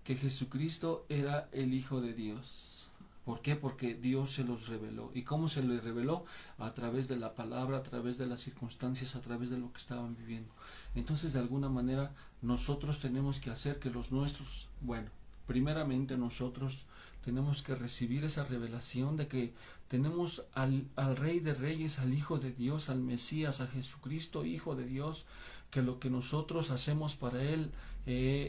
Speaker 1: que Jesucristo era el Hijo de Dios. ¿Por qué? Porque Dios se los reveló. ¿Y cómo se les reveló? A través de la palabra, a través de las circunstancias, a través de lo que estaban viviendo. Entonces, de alguna manera, nosotros tenemos que hacer que los nuestros, primeramente nosotros tenemos que recibir esa revelación de que tenemos al Rey de Reyes, al Hijo de Dios, al Mesías, a Jesucristo, Hijo de Dios, que lo que nosotros hacemos para Él,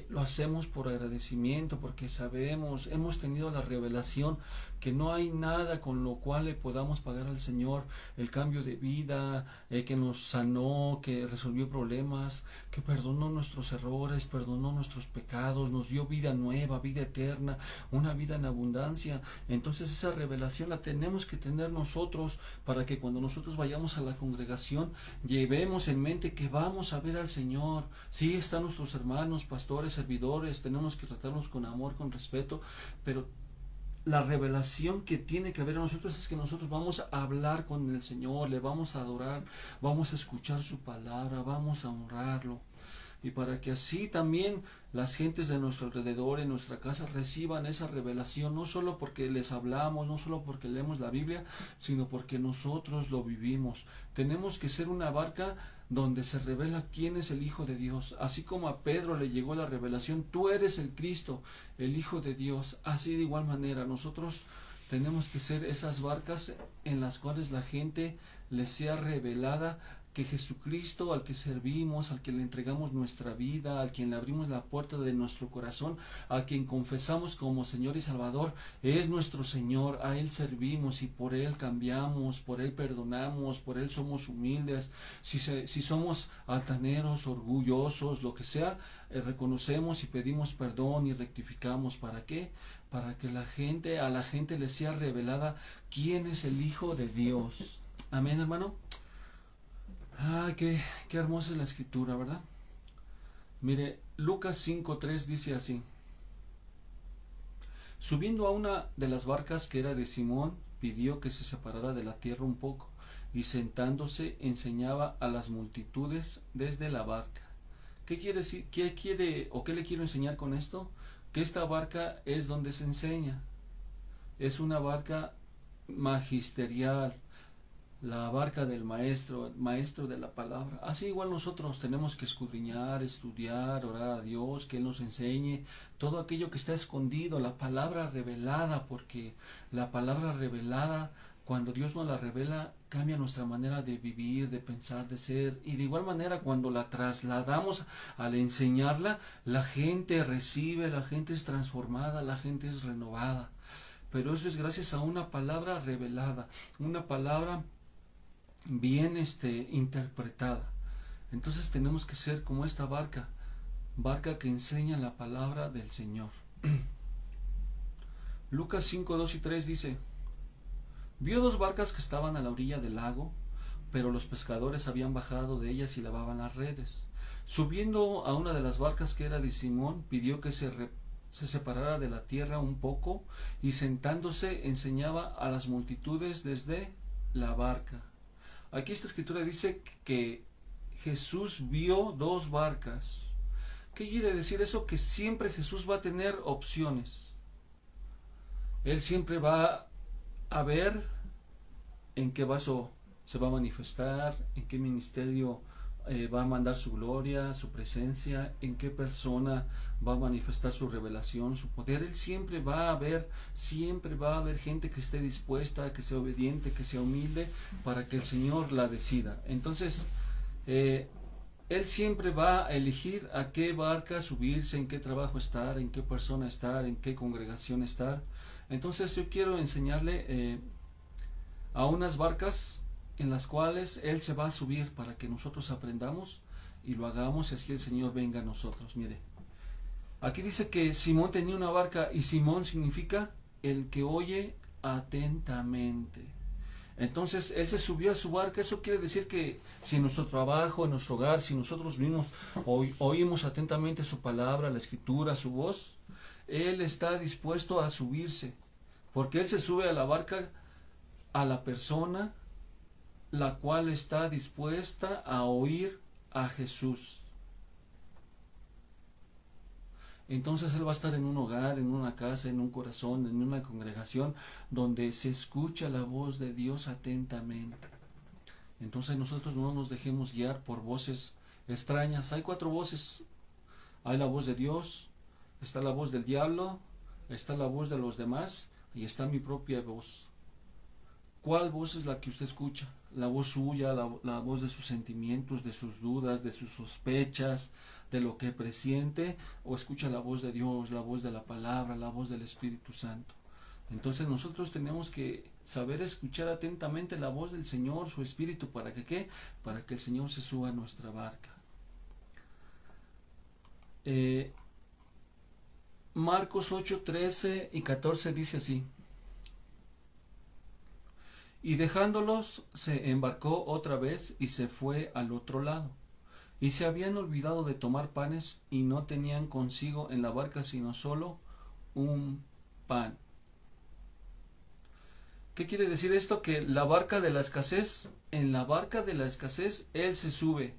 Speaker 1: lo hacemos por agradecimiento, porque sabemos, hemos tenido la revelación que no hay nada con lo cual le podamos pagar al Señor el cambio de vida, que nos sanó, que resolvió problemas, que perdonó nuestros errores, perdonó nuestros pecados, nos dio vida nueva, vida eterna, una vida en abundancia. Entonces esa revelación la tenemos que tener nosotros, para que cuando nosotros vayamos a la congregación llevemos en mente que vamos a ver al Señor. Sí, están nuestros hermanos, pastores, servidores, tenemos que tratarnos con amor, con respeto, pero la revelación que tiene que haber en nosotros es que nosotros vamos a hablar con el Señor, le vamos a adorar, vamos a escuchar su palabra, vamos a honrarlo. Y para que así también las gentes de nuestro alrededor, en nuestra casa, reciban esa revelación, no solo porque les hablamos, no solo porque leemos la Biblia, sino porque nosotros lo vivimos. Tenemos que ser una barca donde se revela quién es el Hijo de Dios. Así como a Pedro le llegó la revelación, tú eres el Cristo, el Hijo de Dios. Así de igual manera, nosotros tenemos que ser esas barcas en las cuales la gente les sea revelada que Jesucristo, al que servimos, al que le entregamos nuestra vida, al quien le abrimos la puerta de nuestro corazón, a quien confesamos como Señor y Salvador, es nuestro Señor. A Él servimos y por Él cambiamos, por Él perdonamos, por Él somos humildes. Si somos altaneros, orgullosos, lo que sea, reconocemos y pedimos perdón y rectificamos. ¿Para qué? Para que a la gente le sea revelada quién es el Hijo de Dios. Amén, hermano. Qué hermosa es la escritura, ¿verdad? Mire, Lucas 5:3 dice así: subiendo a una de las barcas que era de Simón, pidió que se separara de la tierra un poco, y sentándose enseñaba a las multitudes desde la barca. ¿Qué quiere decir? ¿Qué quiere o qué le quiero enseñar con esto? Que esta barca es donde se enseña. Es una barca magisterial, la barca del maestro, el maestro de la palabra. Así igual nosotros tenemos que escudriñar, estudiar, orar a Dios, que Él nos enseñe todo aquello que está escondido, la palabra revelada, porque la palabra revelada, cuando Dios nos la revela, cambia nuestra manera de vivir, de pensar, de ser, y de igual manera cuando la trasladamos al enseñarla, la gente recibe, la gente es transformada, la gente es renovada. Pero eso es gracias a una palabra revelada, una palabra bien interpretada. Entonces tenemos que ser como esta barca, barca que enseña la palabra del Señor. Lucas 5:2 y 3 dice: vio dos barcas que estaban a la orilla del lago, pero los pescadores habían bajado de ellas y lavaban las redes. Subiendo a una de las barcas, que era de Simón, pidió que se separara de la tierra un poco, y sentándose enseñaba a las multitudes desde la barca. Aquí esta escritura dice que Jesús vio dos barcas. ¿Qué quiere decir eso? Que siempre Jesús va a tener opciones. Él siempre va a ver en qué vaso se va a manifestar, en qué ministerio va a mandar su gloria, su presencia, en qué persona va a manifestar su revelación, su poder. Él siempre va a haber gente que esté dispuesta, que sea obediente, que sea humilde, para que el Señor la decida. Entonces, Él siempre va a elegir a qué barca subirse, en qué trabajo estar, en qué persona estar, en qué congregación estar. Entonces yo quiero enseñarle a unas barcas en las cuales Él se va a subir para que nosotros aprendamos y lo hagamos, y así el Señor venga a nosotros. Mire, aquí dice que Simón tenía una barca, y Simón significa el que oye atentamente. Entonces Él se subió a su barca. Eso quiere decir que si en nuestro trabajo, en nuestro hogar, si nosotros mismos oímos atentamente su palabra, la escritura, su voz, Él está dispuesto a subirse, porque Él se sube a la barca a la persona la cual está dispuesta a oír a Jesús. Entonces Él va a estar en un hogar, en una casa, en un corazón, en una congregación donde se escucha la voz de Dios atentamente. Entonces nosotros no nos dejemos guiar por voces extrañas. Hay 4 voces. Hay la voz de Dios, está la voz del diablo, está la voz de los demás y está mi propia voz. ¿Cuál voz es la que usted escucha? La voz suya, la voz de sus sentimientos, de sus dudas, de sus sospechas, de lo que presiente, o escucha la voz de Dios, la voz de la palabra, la voz del Espíritu Santo. Entonces nosotros tenemos que saber escuchar atentamente la voz del Señor, su Espíritu, ¿para que qué? Para que el Señor se suba a nuestra barca. Marcos 8:13 y 14 dice así: y dejándolos se embarcó otra vez y se fue al otro lado. Y se habían olvidado de tomar panes, y no tenían consigo en la barca sino solo un pan. ¿Qué quiere decir esto? Que la barca de la escasez, en la barca de la escasez, Él se sube.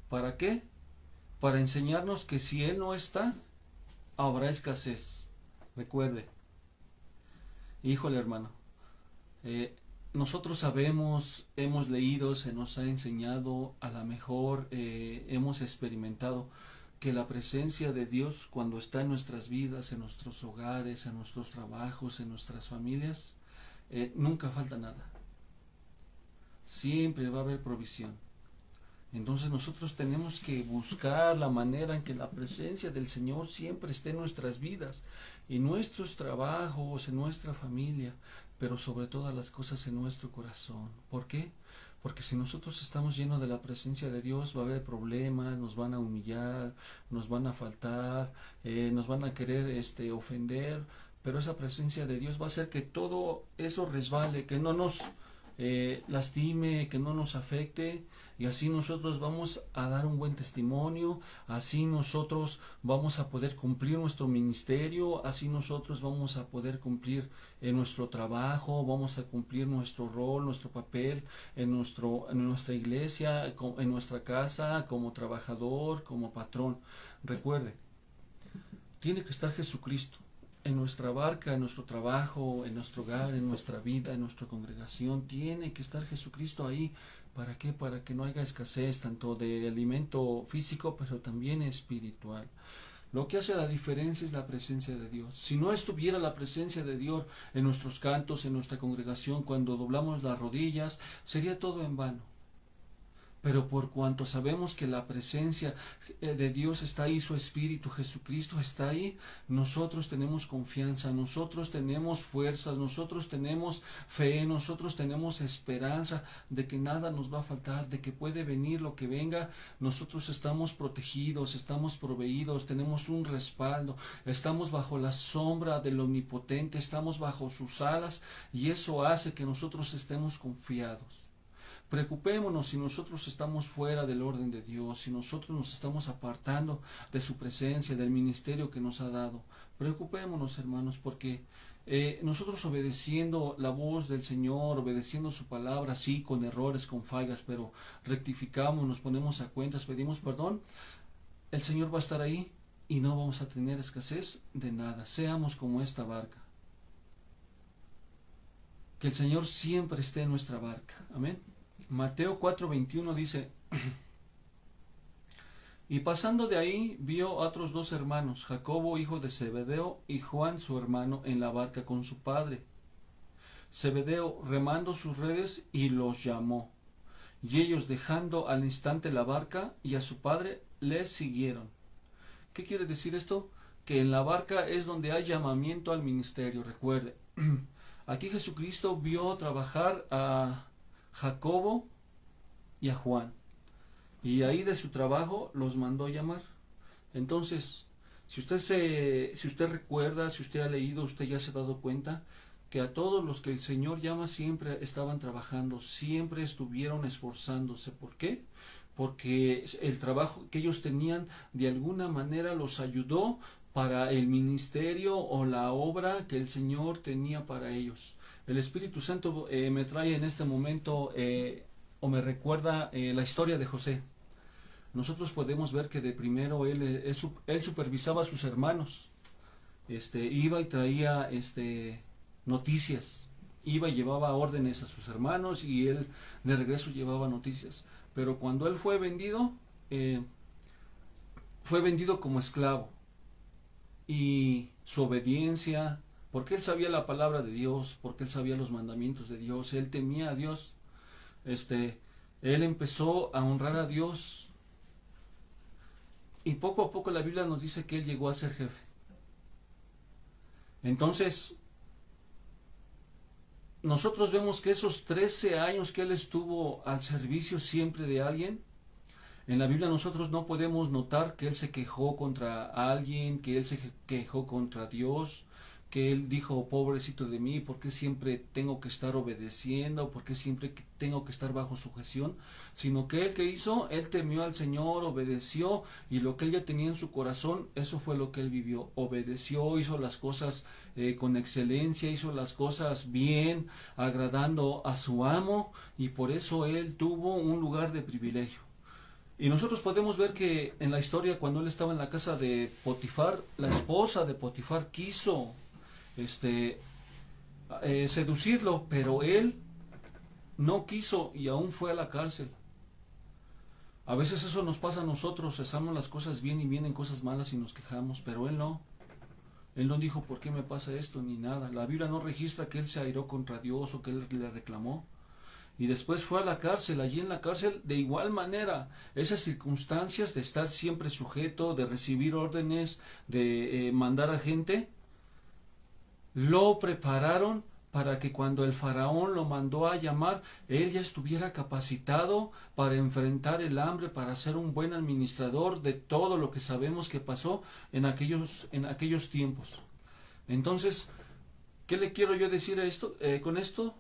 Speaker 1: ¿Para qué? Para enseñarnos que si Él no está, habrá escasez. Recuerde, híjole hermano, nosotros sabemos, hemos leído, se nos ha enseñado, a lo mejor hemos experimentado que la presencia de Dios, cuando está en nuestras vidas, en nuestros hogares, en nuestros trabajos, en nuestras familias, nunca falta nada. Siempre va a haber provisión. Entonces nosotros tenemos que buscar la manera en que la presencia del Señor siempre esté en nuestras vidas, en nuestros trabajos, en nuestra familia, pero sobre todas las cosas en nuestro corazón. ¿Por qué? Porque si nosotros estamos llenos de la presencia de Dios, va a haber problemas, nos van a humillar, nos van a faltar, nos van a querer ofender, pero esa presencia de Dios va a hacer que todo eso resbale, que no nos lastime, que no nos afecte, y así nosotros vamos a dar un buen testimonio, así nosotros vamos a poder cumplir nuestro ministerio, así nosotros vamos a poder cumplir nuestro trabajo, vamos a cumplir nuestro rol, nuestro papel en nuestra iglesia, en nuestra casa, como trabajador, como patrón. Recuerde, tiene que estar Jesucristo en nuestra barca, en nuestro trabajo, en nuestro hogar, en nuestra vida, en nuestra congregación. Tiene que estar Jesucristo ahí. ¿Para qué? Para que no haya escasez tanto de alimento físico, pero también espiritual. Lo que hace la diferencia es la presencia de Dios. Si no estuviera la presencia de Dios en nuestros cantos, en nuestra congregación, cuando doblamos las rodillas, sería todo en vano. Pero por cuanto sabemos que la presencia de Dios está ahí, su Espíritu Jesucristo está ahí, nosotros tenemos confianza, nosotros tenemos fuerzas, nosotros tenemos fe, nosotros tenemos esperanza de que nada nos va a faltar, de que puede venir lo que venga. Nosotros estamos protegidos, estamos proveídos, tenemos un respaldo, estamos bajo la sombra del Omnipotente, estamos bajo sus alas, y eso hace que nosotros estemos confiados. Preocupémonos si nosotros estamos fuera del orden de Dios, si nosotros nos estamos apartando de su presencia, del ministerio que nos ha dado. Preocupémonos, hermanos, porque nosotros obedeciendo la voz del Señor, obedeciendo su palabra, sí, con errores, con fallas, pero rectificamos, nos ponemos a cuentas, pedimos perdón, el Señor va a estar ahí y no vamos a tener escasez de nada. Seamos como esta barca. Que el Señor siempre esté en nuestra barca. Amén. Mateo 4:21 dice: y pasando de ahí vio a otros dos hermanos, Jacobo hijo de Zebedeo y Juan su hermano, en la barca con su padre. Zebedeo remando sus redes, y los llamó. Y ellos, dejando al instante la barca y a su padre, les siguieron. ¿Qué quiere decir esto? Que en la barca es donde hay llamamiento al ministerio. Recuerde, aquí Jesucristo vio trabajar a Jacobo y a Juan, y ahí de su trabajo los mandó llamar. Entonces, si usted recuerda, si usted ha leído, usted ya se ha dado cuenta que a todos los que el Señor llama siempre estaban trabajando, siempre estuvieron esforzándose. ¿Por qué? Porque el trabajo que ellos tenían de alguna manera los ayudó para el ministerio o la obra que el Señor tenía para ellos. El Espíritu Santo me trae en este momento o me recuerda la historia de José. Nosotros podemos ver que de primero él supervisaba a sus hermanos, iba y traía noticias, iba y llevaba órdenes a sus hermanos, y él de regreso llevaba noticias. Pero cuando él fue vendido como esclavo, y su obediencia, porque él sabía la palabra de Dios, porque él sabía los mandamientos de Dios, él temía a Dios, él empezó a honrar a Dios, y poco a poco la Biblia nos dice que él llegó a ser jefe. Entonces, nosotros vemos que esos 13 años que él estuvo al servicio siempre de alguien, en la Biblia nosotros no podemos notar que él se quejó contra alguien, que él se quejó contra Dios, que él dijo: pobrecito de mí, ¿por qué siempre tengo que estar obedeciendo? ¿Por qué siempre tengo que estar bajo sujeción? Sino que él, ¿qué hizo? Él temió al Señor, obedeció, y lo que él ya tenía en su corazón, eso fue lo que él vivió. Obedeció, hizo las cosas con excelencia, hizo las cosas bien, agradando a su amo, y por eso él tuvo un lugar de privilegio. Y nosotros podemos ver que en la historia, cuando él estaba en la casa de Potifar, la esposa de Potifar quiso seducirlo, pero él no quiso y aún fue a la cárcel. A veces eso nos pasa a nosotros, hacemos las cosas bien y vienen cosas malas y nos quejamos, pero él no. Él no dijo: ¿por qué me pasa esto? Ni nada. La Biblia no registra que él se airó contra Dios o que él le reclamó. Y después fue a la cárcel. Allí en la cárcel, de igual manera, esas circunstancias de estar siempre sujeto, de recibir órdenes, de mandar a gente, lo prepararon para que cuando el faraón lo mandó a llamar, él ya estuviera capacitado para enfrentar el hambre, para ser un buen administrador de todo lo que sabemos que pasó en aquellos tiempos. Entonces, ¿qué le quiero yo decir a esto, con esto?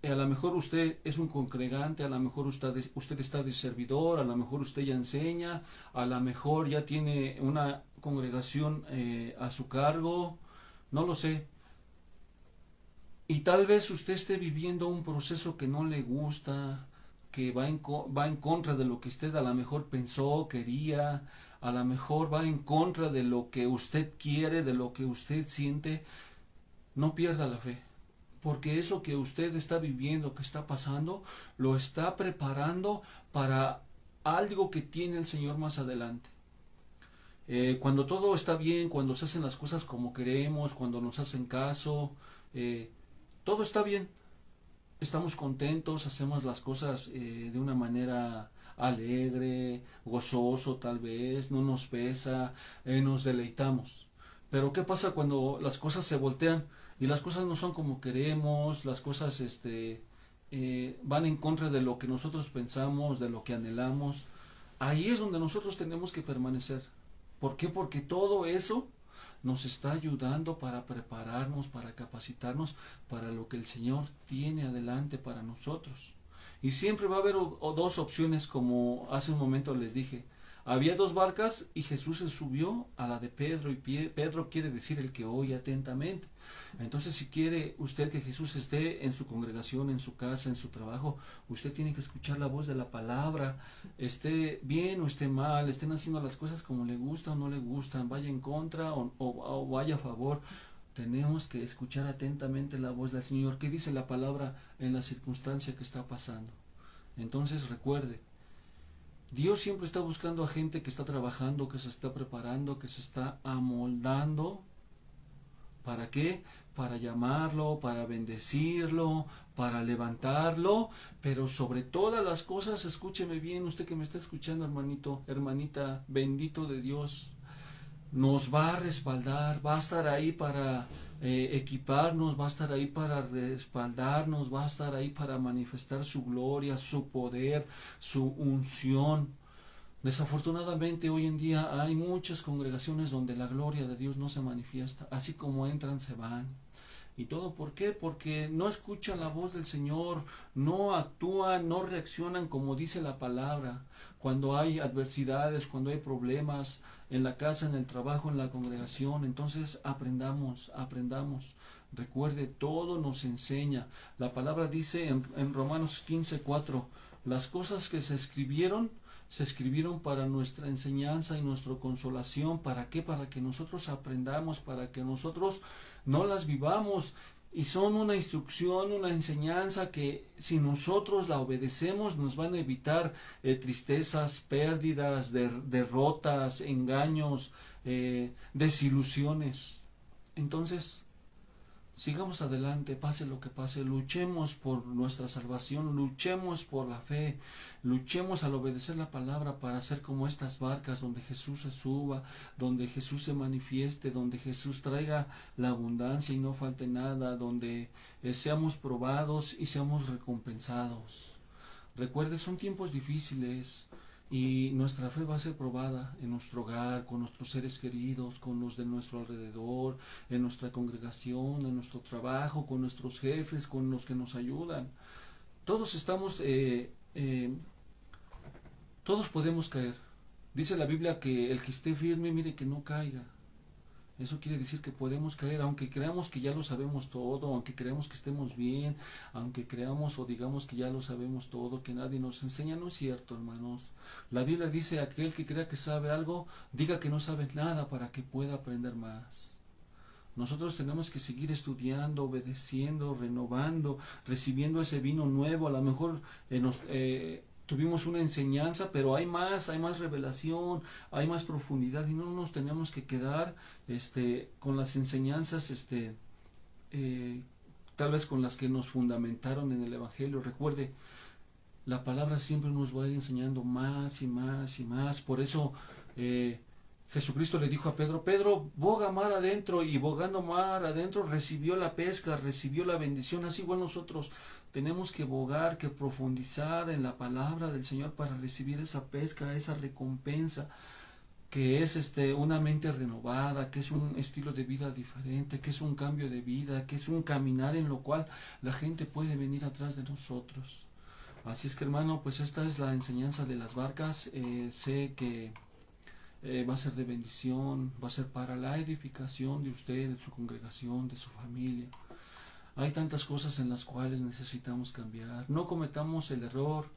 Speaker 1: a lo mejor usted es un congregante, a lo mejor usted está de servidor, a lo mejor usted ya enseña, a lo mejor ya tiene una congregación a su cargo, no lo sé. Y tal vez usted esté viviendo un proceso que no le gusta, que va en contra de lo que usted a lo mejor pensó, quería, a lo mejor va en contra de lo que usted quiere, de lo que usted siente. No pierda la fe, porque eso que usted está viviendo, que está pasando, lo está preparando para algo que tiene el Señor más adelante. Cuando todo está bien, cuando se hacen las cosas como queremos, cuando nos hacen caso, todo está bien, estamos contentos, hacemos las cosas de una manera alegre, gozoso tal vez, no nos pesa, nos deleitamos. Pero ¿qué pasa cuando las cosas se voltean y las cosas no son como queremos, las cosas van en contra de lo que nosotros pensamos, de lo que anhelamos? Ahí es donde nosotros tenemos que permanecer. ¿Por qué? Porque todo eso nos está ayudando para prepararnos, para capacitarnos para lo que el Señor tiene adelante para nosotros. Y siempre va a haber dos opciones, como hace un momento les dije. Había dos barcas y Jesús se subió a la de Pedro, y Pedro quiere decir el que oye atentamente. Entonces, si quiere usted que Jesús esté en su congregación, en su casa, en su trabajo, usted tiene que escuchar la voz de la palabra, esté bien o esté mal, estén haciendo las cosas como le gustan o no le gustan, vaya en contra o vaya a favor. Tenemos que escuchar atentamente la voz del Señor. ¿Qué dice la palabra en la circunstancia que está pasando? Entonces, recuerde, Dios siempre está buscando a gente que está trabajando, que se está preparando, que se está amoldando. ¿Para qué? Para llamarlo, para bendecirlo, para levantarlo, pero sobre todas las cosas, escúcheme bien, usted que me está escuchando, hermanito, hermanita, bendito de Dios, nos va a respaldar, va a estar ahí para equiparnos, va a estar ahí para respaldarnos, va a estar ahí para manifestar su gloria, su poder, su unción. Desafortunadamente hoy en día hay muchas congregaciones donde la gloria de Dios no se manifiesta, así como entran se van. ¿Y todo por qué? Porque no escuchan la voz del Señor, no actúan, no reaccionan como dice la palabra. Cuando hay adversidades, cuando hay problemas en la casa, en el trabajo, en la congregación, entonces aprendamos. Recuerde, todo nos enseña. La palabra dice en Romanos 15:4, las cosas que se escribieron para nuestra enseñanza y nuestra consolación. ¿Para qué? Para que nosotros aprendamos, para que nosotros no las vivamos. Y son una instrucción, una enseñanza que si nosotros la obedecemos nos van a evitar tristezas, pérdidas, derrotas, engaños, desilusiones. Entonces, sigamos adelante, pase lo que pase, luchemos por nuestra salvación, luchemos por la fe, luchemos al obedecer la palabra para ser como estas barcas donde Jesús se suba, donde Jesús se manifieste, donde Jesús traiga la abundancia y no falte nada, donde seamos probados y seamos recompensados. Recuerde, son tiempos difíciles y nuestra fe va a ser probada en nuestro hogar, con nuestros seres queridos, con los de nuestro alrededor, en nuestra congregación, en nuestro trabajo, con nuestros jefes, con los que nos ayudan. Todos estamos, todos podemos caer. Dice la Biblia que el que esté firme, mire que no caiga. Eso quiere decir que podemos caer, aunque creamos que ya lo sabemos todo, aunque creamos que estemos bien, aunque creamos o digamos que ya lo sabemos todo, que nadie nos enseña. No es cierto, hermanos. La Biblia dice, aquel que crea que sabe algo, diga que no sabe nada para que pueda aprender más. Nosotros tenemos que seguir estudiando, obedeciendo, renovando, recibiendo ese vino nuevo. A lo mejor tuvimos una enseñanza, pero hay más revelación, hay más profundidad, y no nos tenemos que quedar con las enseñanzas tal vez con las que nos fundamentaron en el Evangelio. Recuerde, la palabra siempre nos va a ir enseñando más y más y más. Por eso Jesucristo le dijo a Pedro, Pedro, boga mar adentro, y bogando mar adentro recibió la pesca, recibió la bendición. Así igual nosotros tenemos que bogar, que profundizar en la palabra del Señor para recibir esa pesca, esa recompensa. que es una mente renovada, que es un estilo de vida diferente, que es un cambio de vida, que es un caminar en lo cual la gente puede venir atrás de nosotros. Así es que, hermano, pues esta es la enseñanza de las barcas. Sé que va a ser de bendición, va a ser para la edificación de usted, de su congregación, de su familia. Hay tantas cosas en las cuales necesitamos cambiar. No cometamos el error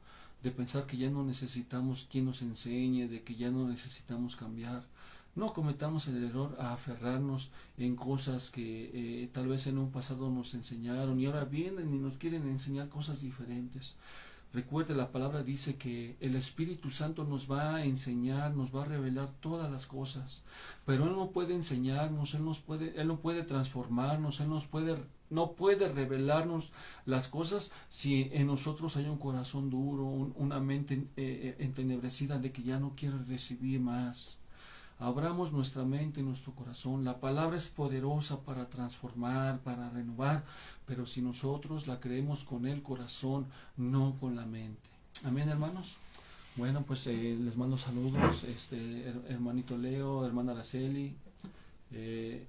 Speaker 1: de pensar que ya no necesitamos quien nos enseñe, de que ya no necesitamos cambiar. No cometamos el error a aferrarnos en cosas que tal vez en un pasado nos enseñaron y ahora vienen y nos quieren enseñar cosas diferentes. Recuerde, la palabra dice que el Espíritu Santo nos va a enseñar, nos va a revelar todas las cosas, pero Él no puede enseñarnos, Él no puede transformarnos, no puede revelarnos las cosas si en nosotros hay un corazón duro, una mente entenebrecida de que ya no quiere recibir más. Abramos nuestra mente y nuestro corazón. La palabra es poderosa para transformar, para renovar, pero si nosotros la creemos con el corazón, no con la mente. Amén, hermanos. Bueno, pues les mando saludos, hermanito Leo, hermana Araceli, eh,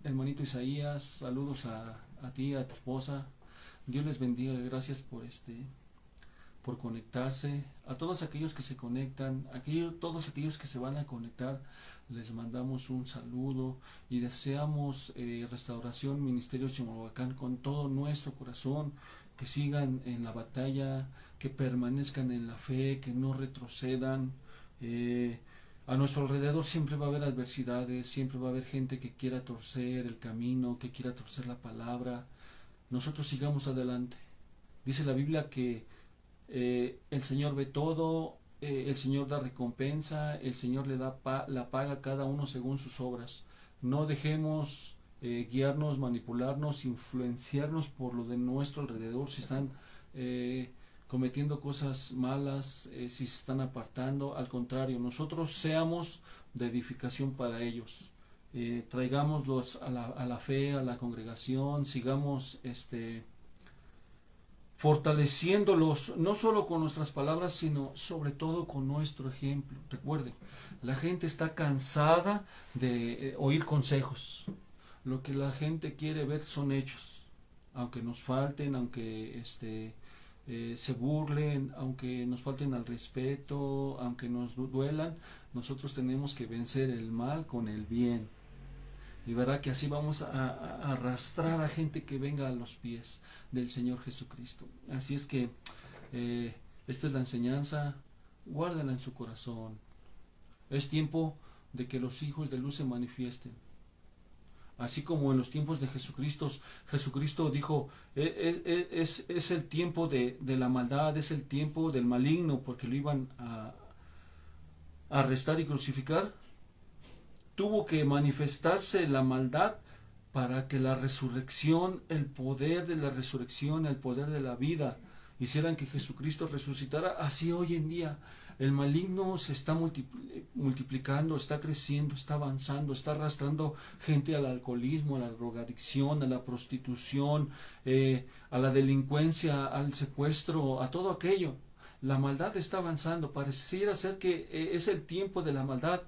Speaker 1: hermanito Isaías, saludos a ti, a tu esposa. Dios les bendiga, gracias por conectarse. A todos aquellos que se conectan, todos aquellos que se van a conectar, les mandamos un saludo y deseamos Restauración Ministerio Chimalhuacán con todo nuestro corazón, que sigan en la batalla, que permanezcan en la fe, que no retrocedan. A nuestro alrededor siempre va a haber adversidades, siempre va a haber gente que quiera torcer el camino, que quiera torcer la palabra. Nosotros sigamos adelante. Dice la Biblia que el Señor ve todo, el Señor da recompensa, el Señor le da la paga a cada uno según sus obras. No dejemos guiarnos, manipularnos, influenciarnos por lo de nuestro alrededor, si están cometiendo cosas malas, si se están apartando. Al contrario, nosotros seamos de edificación para ellos. Traigámoslos a la fe, a la congregación, sigamos fortaleciéndolos no solo con nuestras palabras, sino sobre todo con nuestro ejemplo. Recuerden, la gente está cansada de oír consejos. Lo que la gente quiere ver son hechos. Aunque nos falten, aunque se burlen, aunque nos falten al respeto, aunque nos duelan, nosotros tenemos que vencer el mal con el bien. Y verá que así vamos a arrastrar a gente que venga a los pies del Señor Jesucristo. Así es que esta es la enseñanza, guárdenla en su corazón. Es tiempo de que los hijos de luz se manifiesten. Así como en los tiempos de Jesucristo, Jesucristo dijo, es el tiempo de la maldad, es el tiempo del maligno, porque lo iban a arrestar y crucificar. Tuvo que manifestarse la maldad para que la resurrección, el poder de la resurrección, el poder de la vida, hicieran que Jesucristo resucitara. Así hoy en día el maligno se está multiplicando, está creciendo, está avanzando, está arrastrando gente al alcoholismo, a la drogadicción, a la prostitución, a la delincuencia, al secuestro, a todo aquello. La maldad está avanzando, pareciera ser que es el tiempo de la maldad.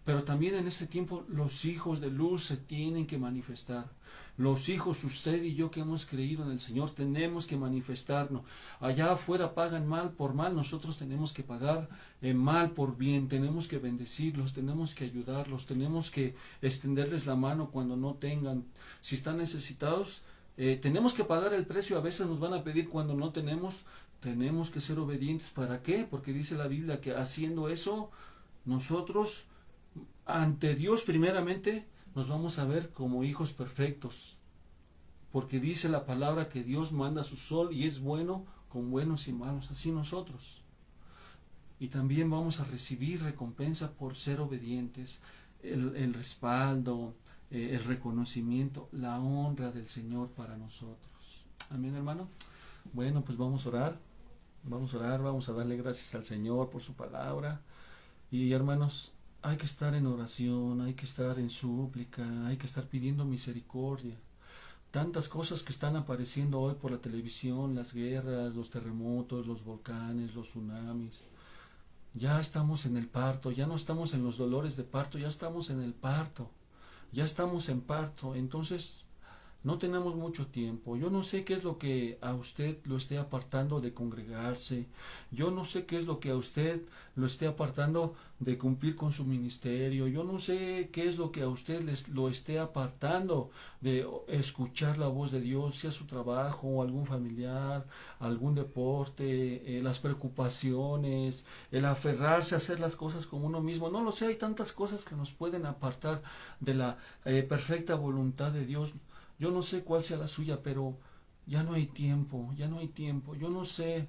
Speaker 1: Pero también en este tiempo los hijos de luz se tienen que manifestar. Los hijos, usted y yo que hemos creído en el Señor, tenemos que manifestarnos. Allá afuera pagan mal por mal, nosotros tenemos que pagar mal por bien. Tenemos que bendecirlos, tenemos que ayudarlos, tenemos que extenderles la mano cuando no tengan. Si están necesitados, tenemos que pagar el precio. A veces nos van a pedir cuando no tenemos. Tenemos que ser obedientes. ¿Para qué? Porque dice la Biblia que haciendo eso, nosotros ante Dios primeramente nos vamos a ver como hijos perfectos, porque dice la palabra que Dios manda su sol y es bueno con buenos y malos, así nosotros. Y también vamos a recibir recompensa por ser obedientes, el respaldo, el reconocimiento, la honra del Señor para nosotros. Amén, hermano. Bueno, pues vamos a orar, vamos a darle gracias al Señor por su palabra. Y hermanos, hay que estar en oración, hay que estar en súplica, hay que estar pidiendo misericordia. Tantas cosas que están apareciendo hoy por la televisión, las guerras, los terremotos, los volcanes, los tsunamis. Ya estamos en el parto, ya no estamos en los dolores de parto, ya estamos en el parto, ya estamos en parto. Entonces no tenemos mucho tiempo. Yo no sé qué es lo que a usted lo esté apartando de congregarse. Yo no sé qué es lo que a usted lo esté apartando de cumplir con su ministerio. Yo no sé qué es lo que a usted lo esté apartando de escuchar la voz de Dios, sea su trabajo, algún familiar, algún deporte, las preocupaciones, el aferrarse a hacer las cosas como uno mismo. No lo sé, hay tantas cosas que nos pueden apartar de la perfecta voluntad de Dios. Yo no sé cuál sea la suya, pero ya no hay tiempo, ya no hay tiempo. Yo no sé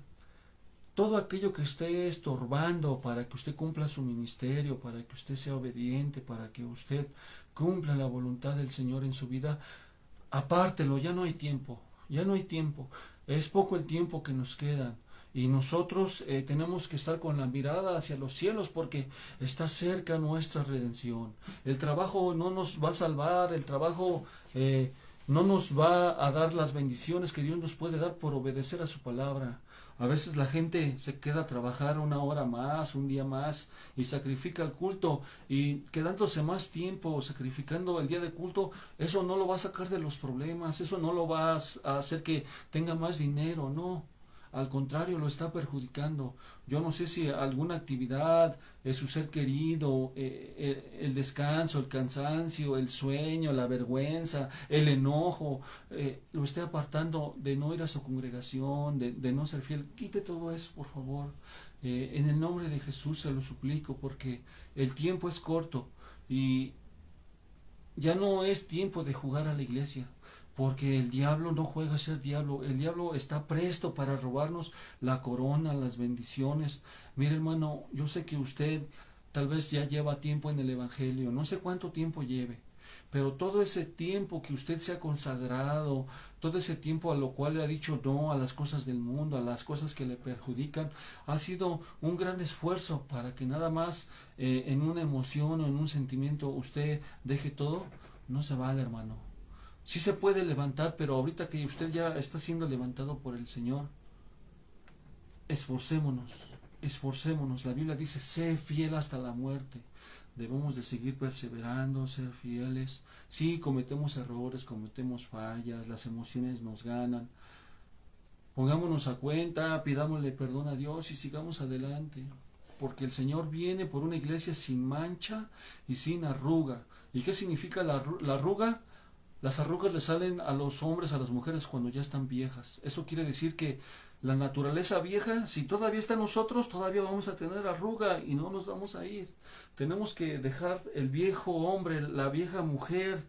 Speaker 1: todo aquello que esté estorbando para que usted cumpla su ministerio, para que usted sea obediente, para que usted cumpla la voluntad del Señor en su vida. Apártelo, ya no hay tiempo, ya no hay tiempo. Es poco el tiempo que nos queda. Y nosotros tenemos que estar con la mirada hacia los cielos porque está cerca nuestra redención. El trabajo no nos va a salvar, el trabajo no nos va a dar las bendiciones que Dios nos puede dar por obedecer a su palabra. A veces la gente se queda a trabajar una hora más, un día más y sacrifica el culto y quedándose más tiempo sacrificando el día de culto, eso no lo va a sacar de los problemas, eso no lo va a hacer que tenga más dinero, no. Al contrario, lo está perjudicando. Yo no sé si alguna actividad, su ser querido, el descanso, el cansancio, el sueño, la vergüenza, el enojo, lo esté apartando de no ir a su congregación, de no ser fiel. Quite todo eso, por favor. En el nombre de Jesús se lo suplico, porque el tiempo es corto y ya no es tiempo de jugar a la iglesia, porque el diablo no juega a ser diablo, el diablo está presto para robarnos la corona, las bendiciones. Mire, hermano, yo sé que usted tal vez ya lleva tiempo en el Evangelio, no sé cuánto tiempo lleve, pero todo ese tiempo que usted se ha consagrado, todo ese tiempo a lo cual le ha dicho no a las cosas del mundo, a las cosas que le perjudican, ha sido un gran esfuerzo para que nada más en una emoción o en un sentimiento usted deje todo. No se vale, hermano. Sí se puede levantar, pero ahorita que usted ya está siendo levantado por el Señor, esforcémonos, esforcémonos. La Biblia dice, sé fiel hasta la muerte. Debemos de seguir perseverando, ser fieles. Sí, cometemos errores, cometemos fallas, las emociones nos ganan. Pongámonos a cuenta, pidámosle perdón a Dios y sigamos adelante. Porque el Señor viene por una iglesia sin mancha y sin arruga. ¿Y qué significa la arruga? Las arrugas le salen a los hombres, a las mujeres cuando ya están viejas. Eso quiere decir que la naturaleza vieja, si todavía está en nosotros, todavía vamos a tener arruga y no nos vamos a ir. Tenemos que dejar el viejo hombre, la vieja mujer,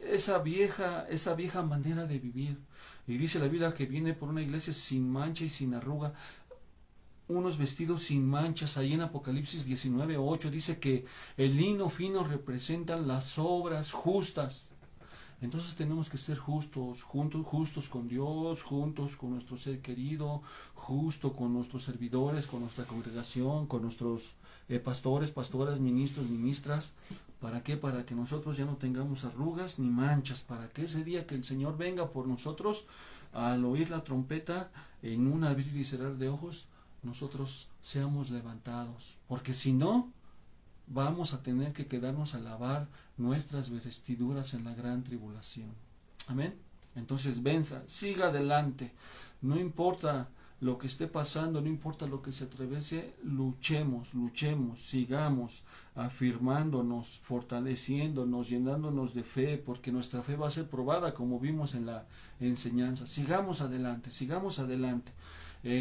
Speaker 1: esa vieja manera de vivir. Y dice la Biblia que viene por una iglesia sin mancha y sin arruga, unos vestidos sin manchas. Ahí en Apocalipsis 19:8 dice que el lino fino representan las obras justas. Entonces tenemos que ser justos, justos con Dios, juntos con nuestro ser querido, justo con nuestros servidores, con nuestra congregación, con nuestros pastores, pastoras, ministros, ministras. ¿Para qué? Para que nosotros ya no tengamos arrugas ni manchas, para que ese día que el Señor venga por nosotros, al oír la trompeta, en un abrir y cerrar de ojos, nosotros seamos levantados. Porque si no, vamos a tener que quedarnos a lavar nuestras vestiduras en la gran tribulación. Amén. Entonces venza, siga adelante. No importa lo que esté pasando, no importa lo que se atraviese, luchemos, luchemos, sigamos afirmándonos, fortaleciéndonos, llenándonos de fe, porque nuestra fe va a ser probada, como vimos en la enseñanza. Sigamos adelante, sigamos adelante.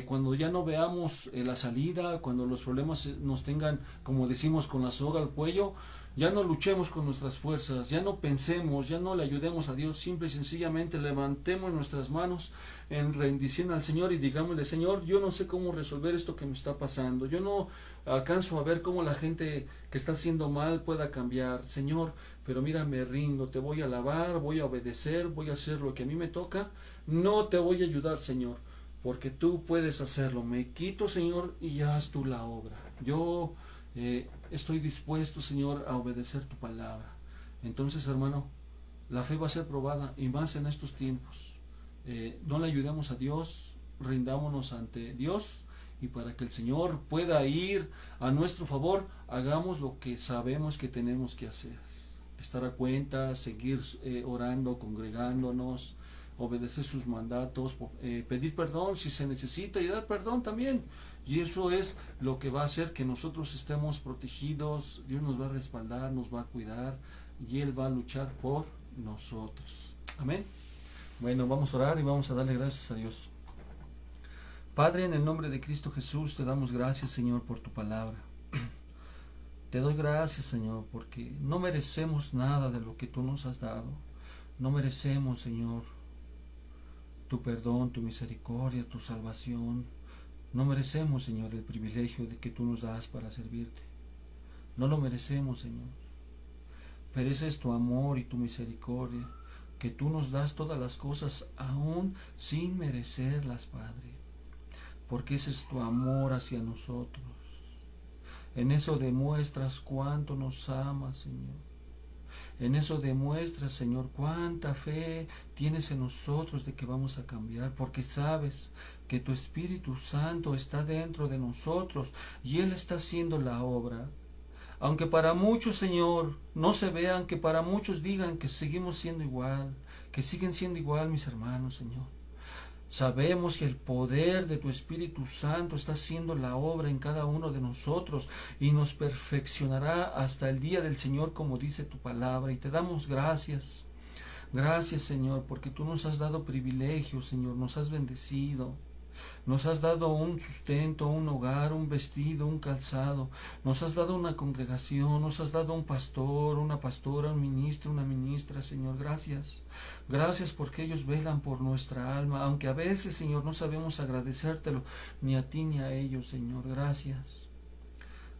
Speaker 1: Cuando ya no veamos la salida, cuando los problemas nos tengan, como decimos, con la soga al cuello, ya no luchemos con nuestras fuerzas, ya no pensemos, ya no le ayudemos a Dios, simple y sencillamente levantemos nuestras manos en rendición al Señor y digámosle, Señor, yo no sé cómo resolver esto que me está pasando, yo no alcanzo a ver cómo la gente que está haciendo mal pueda cambiar, Señor, pero mira, me rindo, te voy a alabar, voy a obedecer, voy a hacer lo que a mí me toca, no te voy a ayudar, Señor, porque tú puedes hacerlo. Me quito, Señor, y haz tú la obra. Yo estoy dispuesto, Señor, a obedecer tu palabra. Entonces, hermano, la fe va a ser probada, y más en estos tiempos. No le ayudemos a Dios, rindámonos ante Dios y para que el Señor pueda ir a nuestro favor, hagamos lo que sabemos que tenemos que hacer. Estar a cuenta, seguir orando, congregándonos, obedecer sus mandatos, pedir perdón si se necesita y dar perdón también. Y eso es lo que va a hacer que nosotros estemos protegidos. Dios nos va a respaldar, nos va a cuidar y Él va a luchar por nosotros. Amén. Bueno, vamos a orar y vamos a darle gracias a Dios. Padre, en el nombre de Cristo Jesús, te damos gracias, Señor, por tu palabra. Te doy gracias, Señor, porque no merecemos nada de lo que tú nos has dado. No merecemos, Señor, tu perdón, tu misericordia, tu salvación. No merecemos, Señor, el privilegio de que tú nos das para servirte. No lo merecemos, Señor. Pero ese es tu amor y tu misericordia, que tú nos das todas las cosas aún sin merecerlas, Padre. Porque ese es tu amor hacia nosotros. En eso demuestras cuánto nos amas, Señor. En eso demuestras, Señor, cuánta fe tienes en nosotros de que vamos a cambiar, porque sabes que tu Espíritu Santo está dentro de nosotros y Él está haciendo la obra. Aunque para muchos, Señor, no se vean, que para muchos digan que seguimos siendo igual, que siguen siendo igual mis hermanos, Señor. Sabemos que el poder de tu Espíritu Santo está haciendo la obra en cada uno de nosotros y nos perfeccionará hasta el día del Señor, como dice tu palabra. Y te damos gracias. Gracias, Señor, porque tú nos has dado privilegios, Señor, nos has bendecido. Nos has dado un sustento, un hogar, un vestido, un calzado. Nos has dado una congregación, nos has dado un pastor, una pastora, un ministro, una ministra, Señor. Gracias. Gracias porque ellos velan por nuestra alma, aunque a veces, Señor, no sabemos agradecértelo, ni a ti ni a ellos, Señor. Gracias.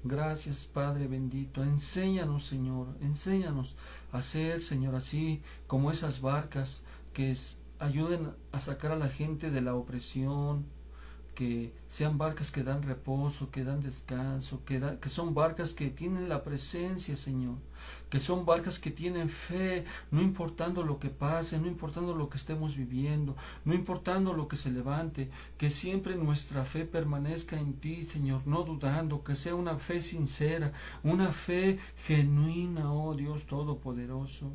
Speaker 1: Gracias, Padre bendito. Enséñanos, Señor, enséñanos a ser, Señor, así como esas barcas que ayuden a sacar a la gente de la opresión, que sean barcas que dan reposo, que dan descanso, que son barcas que tienen la presencia, Señor, que son barcas que tienen fe, no importando lo que pase, no importando lo que estemos viviendo, no importando lo que se levante, que siempre nuestra fe permanezca en ti, Señor, no dudando, que sea una fe sincera, una fe genuina, oh Dios Todopoderoso.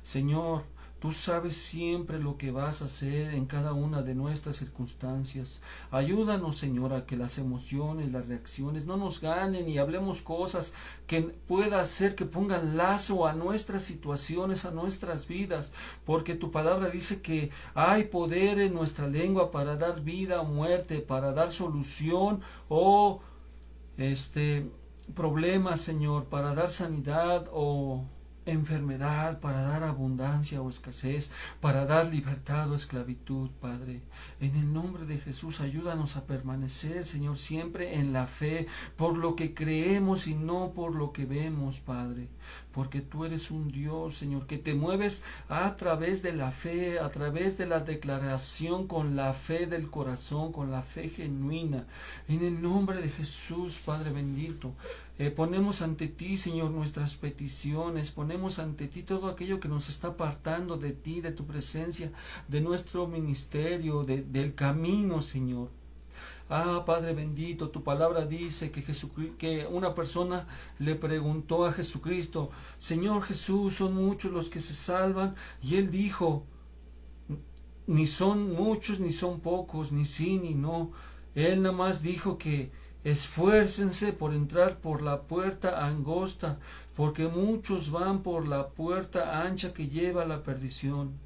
Speaker 1: Señor, tú sabes siempre lo que vas a hacer en cada una de nuestras circunstancias. Ayúdanos, Señor, a que las emociones, las reacciones no nos ganen y hablemos cosas que pueda hacer que pongan lazo a nuestras situaciones, a nuestras vidas, porque tu palabra dice que hay poder en nuestra lengua para dar vida o muerte, para dar solución o problemas, Señor, para dar sanidad o enfermedad, para dar abundancia o escasez, para dar libertad o esclavitud, Padre. En el nombre de Jesús, ayúdanos a permanecer, Señor, siempre en la fe, por lo que creemos y no por lo que vemos, Padre. Porque tú eres un Dios, Señor, que te mueves a través de la fe, a través de la declaración, con la fe del corazón, con la fe genuina. En el nombre de Jesús, Padre bendito, ponemos ante ti, Señor, nuestras peticiones, ponemos ante ti todo aquello que nos está apartando de ti, de tu presencia, de nuestro ministerio, del camino, Señor. Padre bendito, tu palabra dice que una persona le preguntó a Jesucristo: Señor Jesús, ¿son muchos los que se salvan? Y él dijo: ni son muchos, ni son pocos, ni sí, ni no. Él nada más dijo que esfuércense por entrar por la puerta angosta, porque muchos van por la puerta ancha que lleva a la perdición.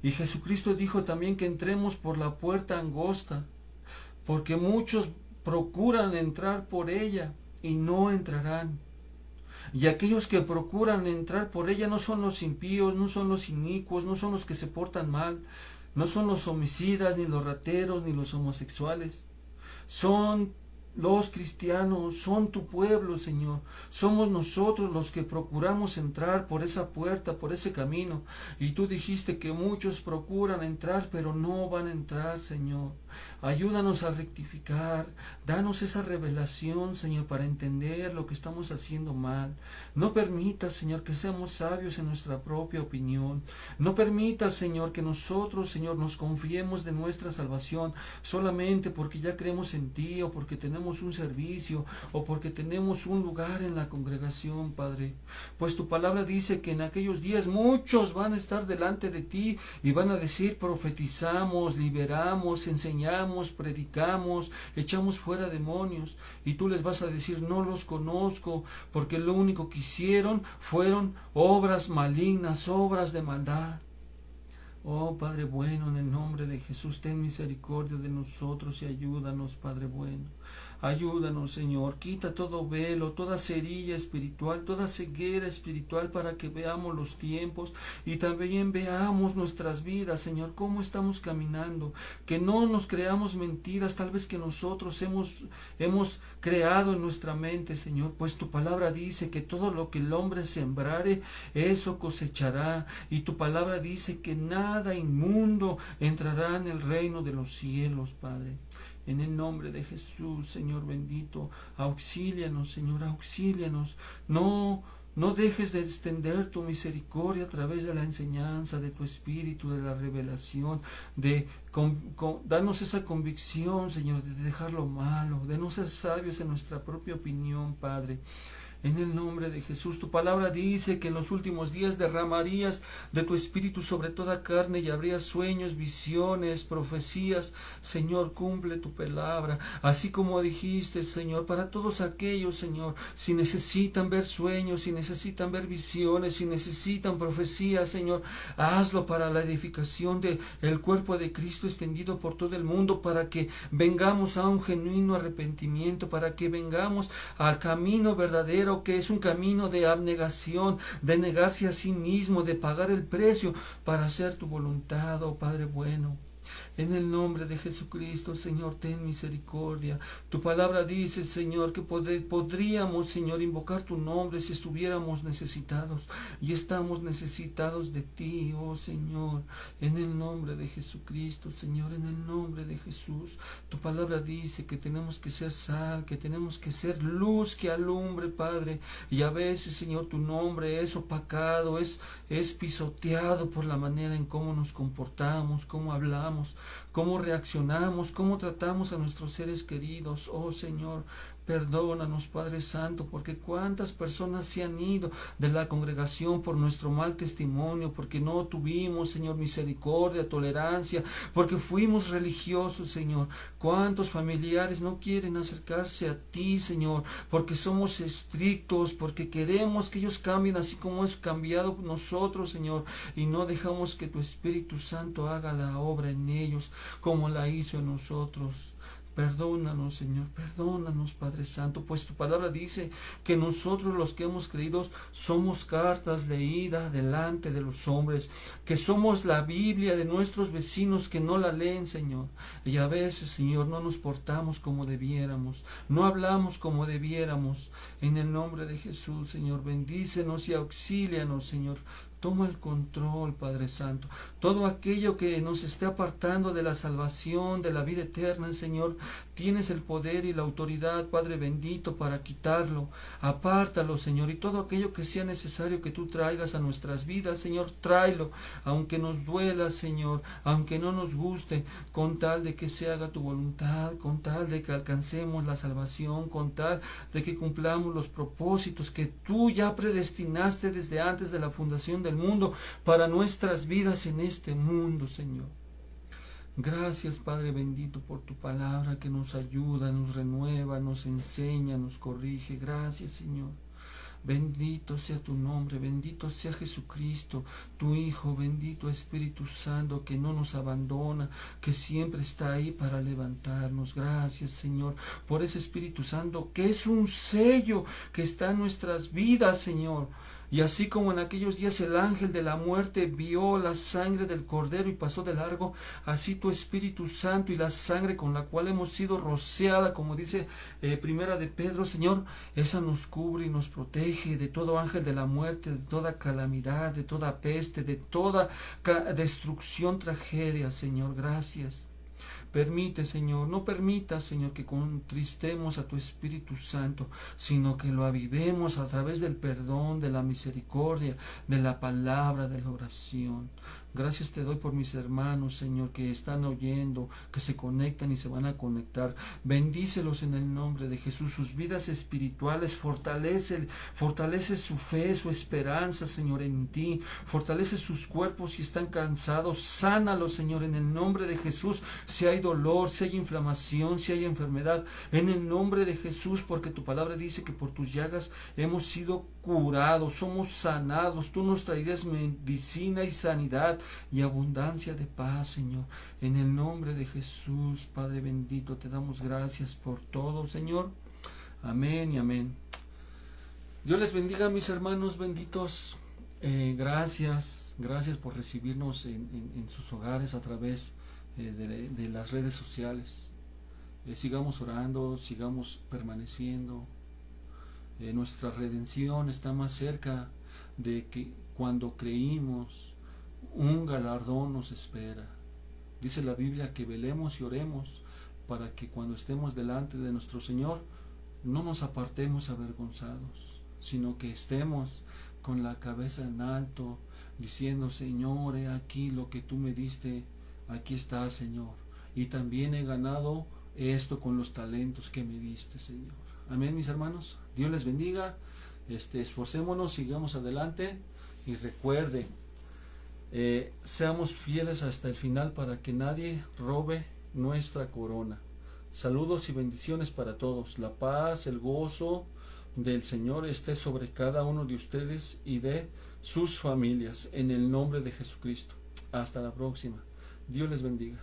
Speaker 1: Y Jesucristo dijo también que entremos por la puerta angosta, porque muchos procuran entrar por ella y no entrarán. Y aquellos que procuran entrar por ella no son los impíos, no son los inicuos, no son los que se portan mal, no son los homicidas, ni los rateros, ni los homosexuales. Son los cristianos, son tu pueblo, Señor. Somos nosotros los que procuramos entrar por esa puerta, por ese camino. Y tú dijiste que muchos procuran entrar, pero no van a entrar, Señor. Ayúdanos a rectificar. Danos esa revelación, Señor, para entender lo que estamos haciendo mal. No permitas, Señor, que seamos sabios en nuestra propia opinión. No permitas, Señor, que nosotros, Señor, nos confiemos de nuestra salvación solamente porque ya creemos en ti, o porque tenemos un servicio, o porque tenemos un lugar en la congregación, Padre. Pues tu palabra dice que en aquellos días muchos van a estar delante de ti y van a decir: profetizamos, liberamos, enseñamos, predicamos, echamos fuera demonios. Y tú les vas a decir: no los conozco, porque lo único que hicieron fueron obras malignas, obras de maldad. Oh Padre bueno, en el nombre de Jesús, ten misericordia de nosotros y ayúdanos, Padre bueno. Ayúdanos, Señor, quita todo velo, toda cerilla espiritual, toda ceguera espiritual, para que veamos los tiempos y también veamos nuestras vidas, Señor, cómo estamos caminando. Que no nos creamos mentiras, tal vez que nosotros hemos creado en nuestra mente, Señor, pues tu palabra dice que todo lo que el hombre sembrare, eso cosechará. Y tu palabra dice que nada inmundo entrará en el reino de los cielos, Padre. En el nombre de Jesús, Señor bendito, auxílianos, Señor, auxílianos. No dejes de extender tu misericordia a través de la enseñanza, de tu Espíritu, de la revelación, danos esa convicción, Señor, de dejar lo malo, de no ser sabios en nuestra propia opinión, Padre. En el nombre de Jesús, tu palabra dice que en los últimos días derramarías de tu Espíritu sobre toda carne y habría sueños, visiones, profecías. Señor, cumple tu palabra, así como dijiste, Señor, para todos aquellos, Señor, si necesitan ver sueños, si necesitan ver visiones, si necesitan profecías, Señor, hazlo para la edificación del cuerpo de Cristo extendido por todo el mundo, para que vengamos a un genuino arrepentimiento, para que vengamos al camino verdadero, que es un camino de abnegación, de negarse a sí mismo, de pagar el precio para hacer tu voluntad, oh Padre bueno. En el nombre de Jesucristo, Señor, ten misericordia. Tu palabra dice, Señor, que podríamos, Señor, invocar tu nombre si estuviéramos necesitados. Y estamos necesitados de ti, oh Señor. En el nombre de Jesucristo, Señor, en el nombre de Jesús. Tu palabra dice que tenemos que ser sal, que tenemos que ser luz que alumbre, Padre. Y a veces, Señor, tu nombre es opacado, es pisoteado por la manera en cómo nos comportamos, cómo hablamos, cómo reaccionamos, cómo tratamos a nuestros seres queridos. Oh Señor, perdónanos, Padre Santo, porque cuántas personas se han ido de la congregación por nuestro mal testimonio, porque no tuvimos, Señor, misericordia, tolerancia, porque fuimos religiosos, Señor. Cuántos familiares no quieren acercarse a ti, Señor, porque somos estrictos, porque queremos que ellos cambien así como hemos cambiado nosotros, Señor, y no dejamos que tu Espíritu Santo haga la obra en ellos como la hizo en nosotros. Perdónanos, Señor, perdónanos, Padre Santo, pues tu palabra dice que nosotros los que hemos creído somos cartas leídas delante de los hombres, que somos la Biblia de nuestros vecinos que no la leen, Señor. Y a veces, Señor, no nos portamos como debiéramos, no hablamos como debiéramos. En el nombre de Jesús, Señor, bendícenos y auxílianos, Señor. Toma el control, Padre Santo. Todo aquello que nos esté apartando de la salvación, de la vida eterna, Señor, tienes el poder y la autoridad, Padre bendito, para quitarlo. Apártalo, Señor, y todo aquello que sea necesario que tú traigas a nuestras vidas, Señor, tráelo, aunque nos duela, Señor, aunque no nos guste, con tal de que se haga tu voluntad, con tal de que alcancemos la salvación, con tal de que cumplamos los propósitos que tú ya predestinaste desde antes de la fundación del mundo para nuestras vidas en este mundo, Señor. Gracias, Padre bendito, por tu palabra que nos ayuda, nos renueva, nos enseña, nos corrige. Gracias, Señor. Bendito sea tu nombre, bendito sea Jesucristo, tu Hijo, bendito Espíritu Santo, que no nos abandona, que siempre está ahí para levantarnos. Gracias, Señor, por ese Espíritu Santo, que es un sello que está en nuestras vidas, Señor. Y así como en aquellos días el ángel de la muerte vio la sangre del cordero y pasó de largo, así tu Espíritu Santo y la sangre con la cual hemos sido rociada, como dice Primera de Pedro, Señor, esa nos cubre y nos protege de todo ángel de la muerte, de toda calamidad, de toda peste, de toda destrucción, tragedia, Señor. Gracias. Permite, Señor, no permita, Señor, que contristemos a tu Espíritu Santo, sino que lo avivemos a través del perdón, de la misericordia, de la palabra, de la oración. Gracias te doy por mis hermanos, Señor, que están oyendo, que se conectan y se van a conectar. Bendícelos en el nombre de Jesús, sus vidas espirituales, fortalece su fe, su esperanza, Señor, en ti. Fortalece sus cuerpos si están cansados. Sánalos, Señor, en el nombre de Jesús. Si hay dolor, si hay inflamación, si hay enfermedad, en el nombre de Jesús, porque tu palabra dice que por tus llagas hemos sido curados, somos sanados. Tú nos traerás medicina y sanidad y abundancia de paz, Señor. En el nombre de Jesús, Padre bendito, te damos gracias por todo, Señor. Amén y amén. Dios les bendiga, mis hermanos benditos. Gracias por recibirnos en sus hogares a través de las redes sociales. Sigamos orando, sigamos permaneciendo. Nuestra redención está más cerca de que cuando creímos. Un galardón nos espera. Dice la Biblia que velemos y oremos para que cuando estemos delante de nuestro Señor no nos apartemos avergonzados, sino que estemos con la cabeza en alto, diciendo: Señor, he aquí lo que tú me diste, aquí está, Señor, y también he ganado esto con los talentos que me diste, Señor. Amén, mis hermanos. Dios les bendiga. Esforcémonos, sigamos adelante y recuerde, seamos fieles hasta el final para que nadie robe nuestra corona. Saludos y bendiciones para todos. La paz, el gozo del Señor esté sobre cada uno de ustedes y de sus familias, en el nombre de Jesucristo. Hasta la próxima. Dios les bendiga.